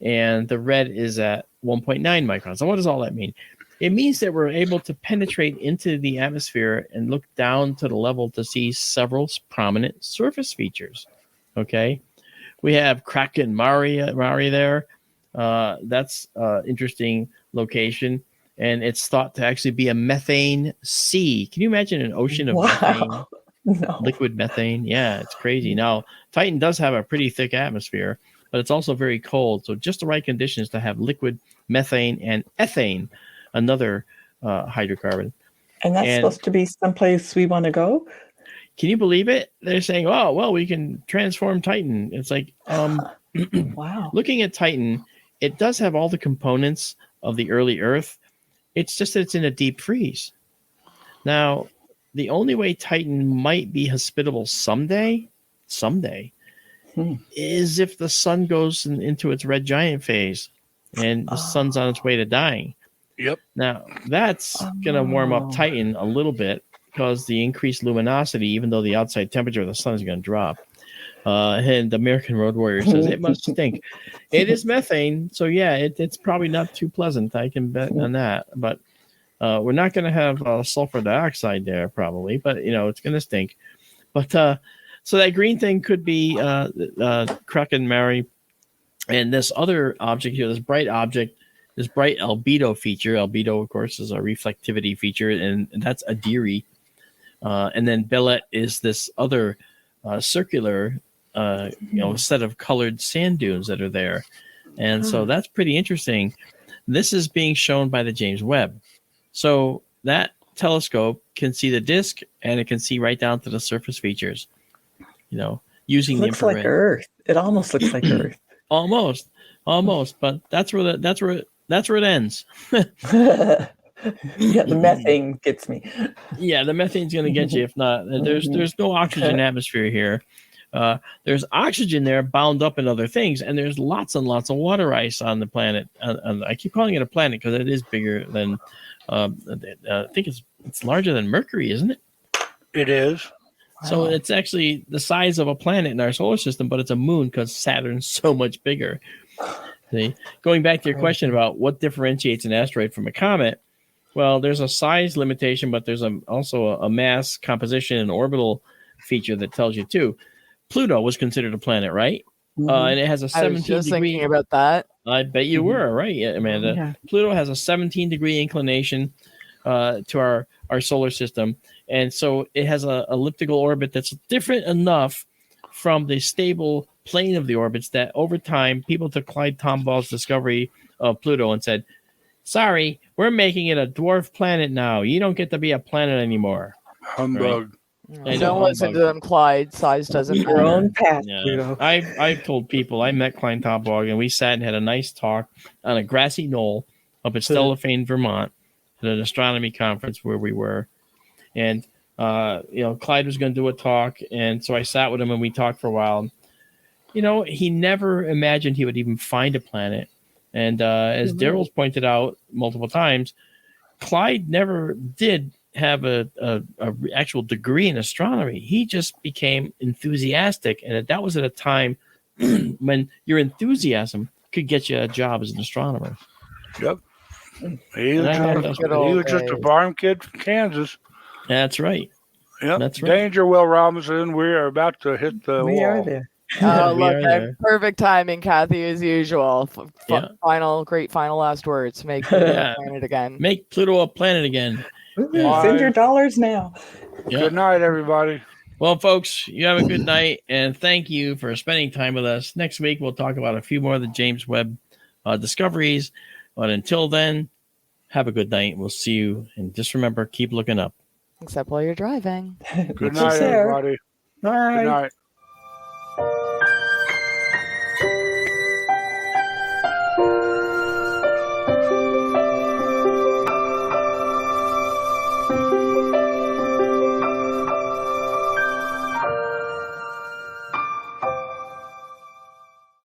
[SPEAKER 2] and the red is at 1.9 microns. So what does all that mean? It means that we're able to penetrate into the atmosphere and look down to the level to see several prominent surface features. Okay, we have Kraken Mare there. That's an interesting location, and it's thought to actually be a methane sea. Can you imagine an ocean of methane?
[SPEAKER 3] No.
[SPEAKER 2] Liquid methane. Yeah, it's crazy. Now, Titan does have a pretty thick atmosphere, but it's also very cold. So just the right conditions to have liquid methane and ethane, another hydrocarbon.
[SPEAKER 3] And that's supposed to be someplace we want to go?
[SPEAKER 2] Can you believe it? They're saying, oh, well, we can transform Titan. It's like,
[SPEAKER 3] wow.
[SPEAKER 2] Looking at Titan, it does have all the components of the early Earth. It's just that it's in a deep freeze. Now, the only way Titan might be hospitable someday, is if the sun goes into its red giant phase and the sun's on its way to dying.
[SPEAKER 4] Yep.
[SPEAKER 2] Now, that's going to warm up Titan a little bit because the increased luminosity, even though the outside temperature of the sun is going to drop. And the American Road Warrior says, it must stink. It is methane, so yeah, it's probably not too pleasant. I can bet on that. But we're not going to have sulfur dioxide there, probably. But, it's going to stink. But so that green thing could be Kraken Mare. And this other object here, this bright albedo feature. Albedo, of course, is a reflectivity feature, and that's Adiri. And then Bellet is this other circular, set of colored sand dunes that are there. And so that's pretty interesting. This is being shown by the James Webb. So that telescope can see the disk, and it can see right down to the surface features, using the infrared.
[SPEAKER 3] Looks like Earth. It almost looks like Earth. Almost,
[SPEAKER 2] but that's where it ends.
[SPEAKER 3] Yeah, the methane gets me.
[SPEAKER 2] Yeah, the methane's going to get you. If not, there's no oxygen atmosphere here. There's oxygen there bound up in other things, and there's lots and lots of water ice on the planet. I keep calling it a planet because it is bigger than. I think it's larger than Mercury, isn't it?
[SPEAKER 4] It is.
[SPEAKER 2] So it's actually the size of a planet in our solar system, but it's a moon because Saturn's so much bigger. See? Going back to your question about what differentiates an asteroid from a comet, well, there's a size limitation, but there's also a mass composition and orbital feature that tells you too. Pluto was considered a planet, right? And it has a 17
[SPEAKER 5] I was just
[SPEAKER 2] degree.
[SPEAKER 5] thinking about that.
[SPEAKER 2] I bet you were right, Amanda.
[SPEAKER 3] Yeah.
[SPEAKER 2] Pluto has a 17-degree inclination to our solar system, and so it has an elliptical orbit that's different enough from the stable plane of the orbits that over time people took Clyde Tomball's discovery of Pluto and said, sorry, we're making it a dwarf planet now. You don't get to be a planet anymore.
[SPEAKER 4] Humbug.
[SPEAKER 2] Right?
[SPEAKER 5] Don't listen to them, Clyde. Size doesn't
[SPEAKER 3] Your
[SPEAKER 5] matter.
[SPEAKER 3] own path.
[SPEAKER 2] Yeah. I've told people, I met Clyde Tomball and we sat and had a nice talk on a grassy knoll up at Stellafane, Vermont, at an astronomy conference where we were. And, Clyde was going to do a talk. And so I sat with him and we talked for a while. He never imagined he would even find a planet. And as Daryl's pointed out multiple times, Clyde never did have a actual degree in astronomy. He just became enthusiastic. And that was at a time when your enthusiasm could get you a job as an astronomer.
[SPEAKER 4] Yep. He was just a farm kid from Kansas.
[SPEAKER 2] That's right.
[SPEAKER 4] Yep.
[SPEAKER 2] That's right.
[SPEAKER 4] Danger, Will Robinson. We are about to hit the
[SPEAKER 3] We
[SPEAKER 4] wall.
[SPEAKER 3] are there.
[SPEAKER 5] Oh, look, perfect timing, Kathy, as usual. Great final last words. Make Pluto a planet again.
[SPEAKER 2] Make Pluto a planet again.
[SPEAKER 3] Send your dollars now.
[SPEAKER 2] Yeah.
[SPEAKER 4] Good night, everybody.
[SPEAKER 2] Well, folks, you have a good night, and thank you for spending time with us. Next week, we'll talk about a few more of the James Webb discoveries. But until then, have a good night. We'll see you. And just remember, keep looking up.
[SPEAKER 5] Except while you're driving.
[SPEAKER 4] Good night, everybody.
[SPEAKER 3] Bye.
[SPEAKER 4] Good night.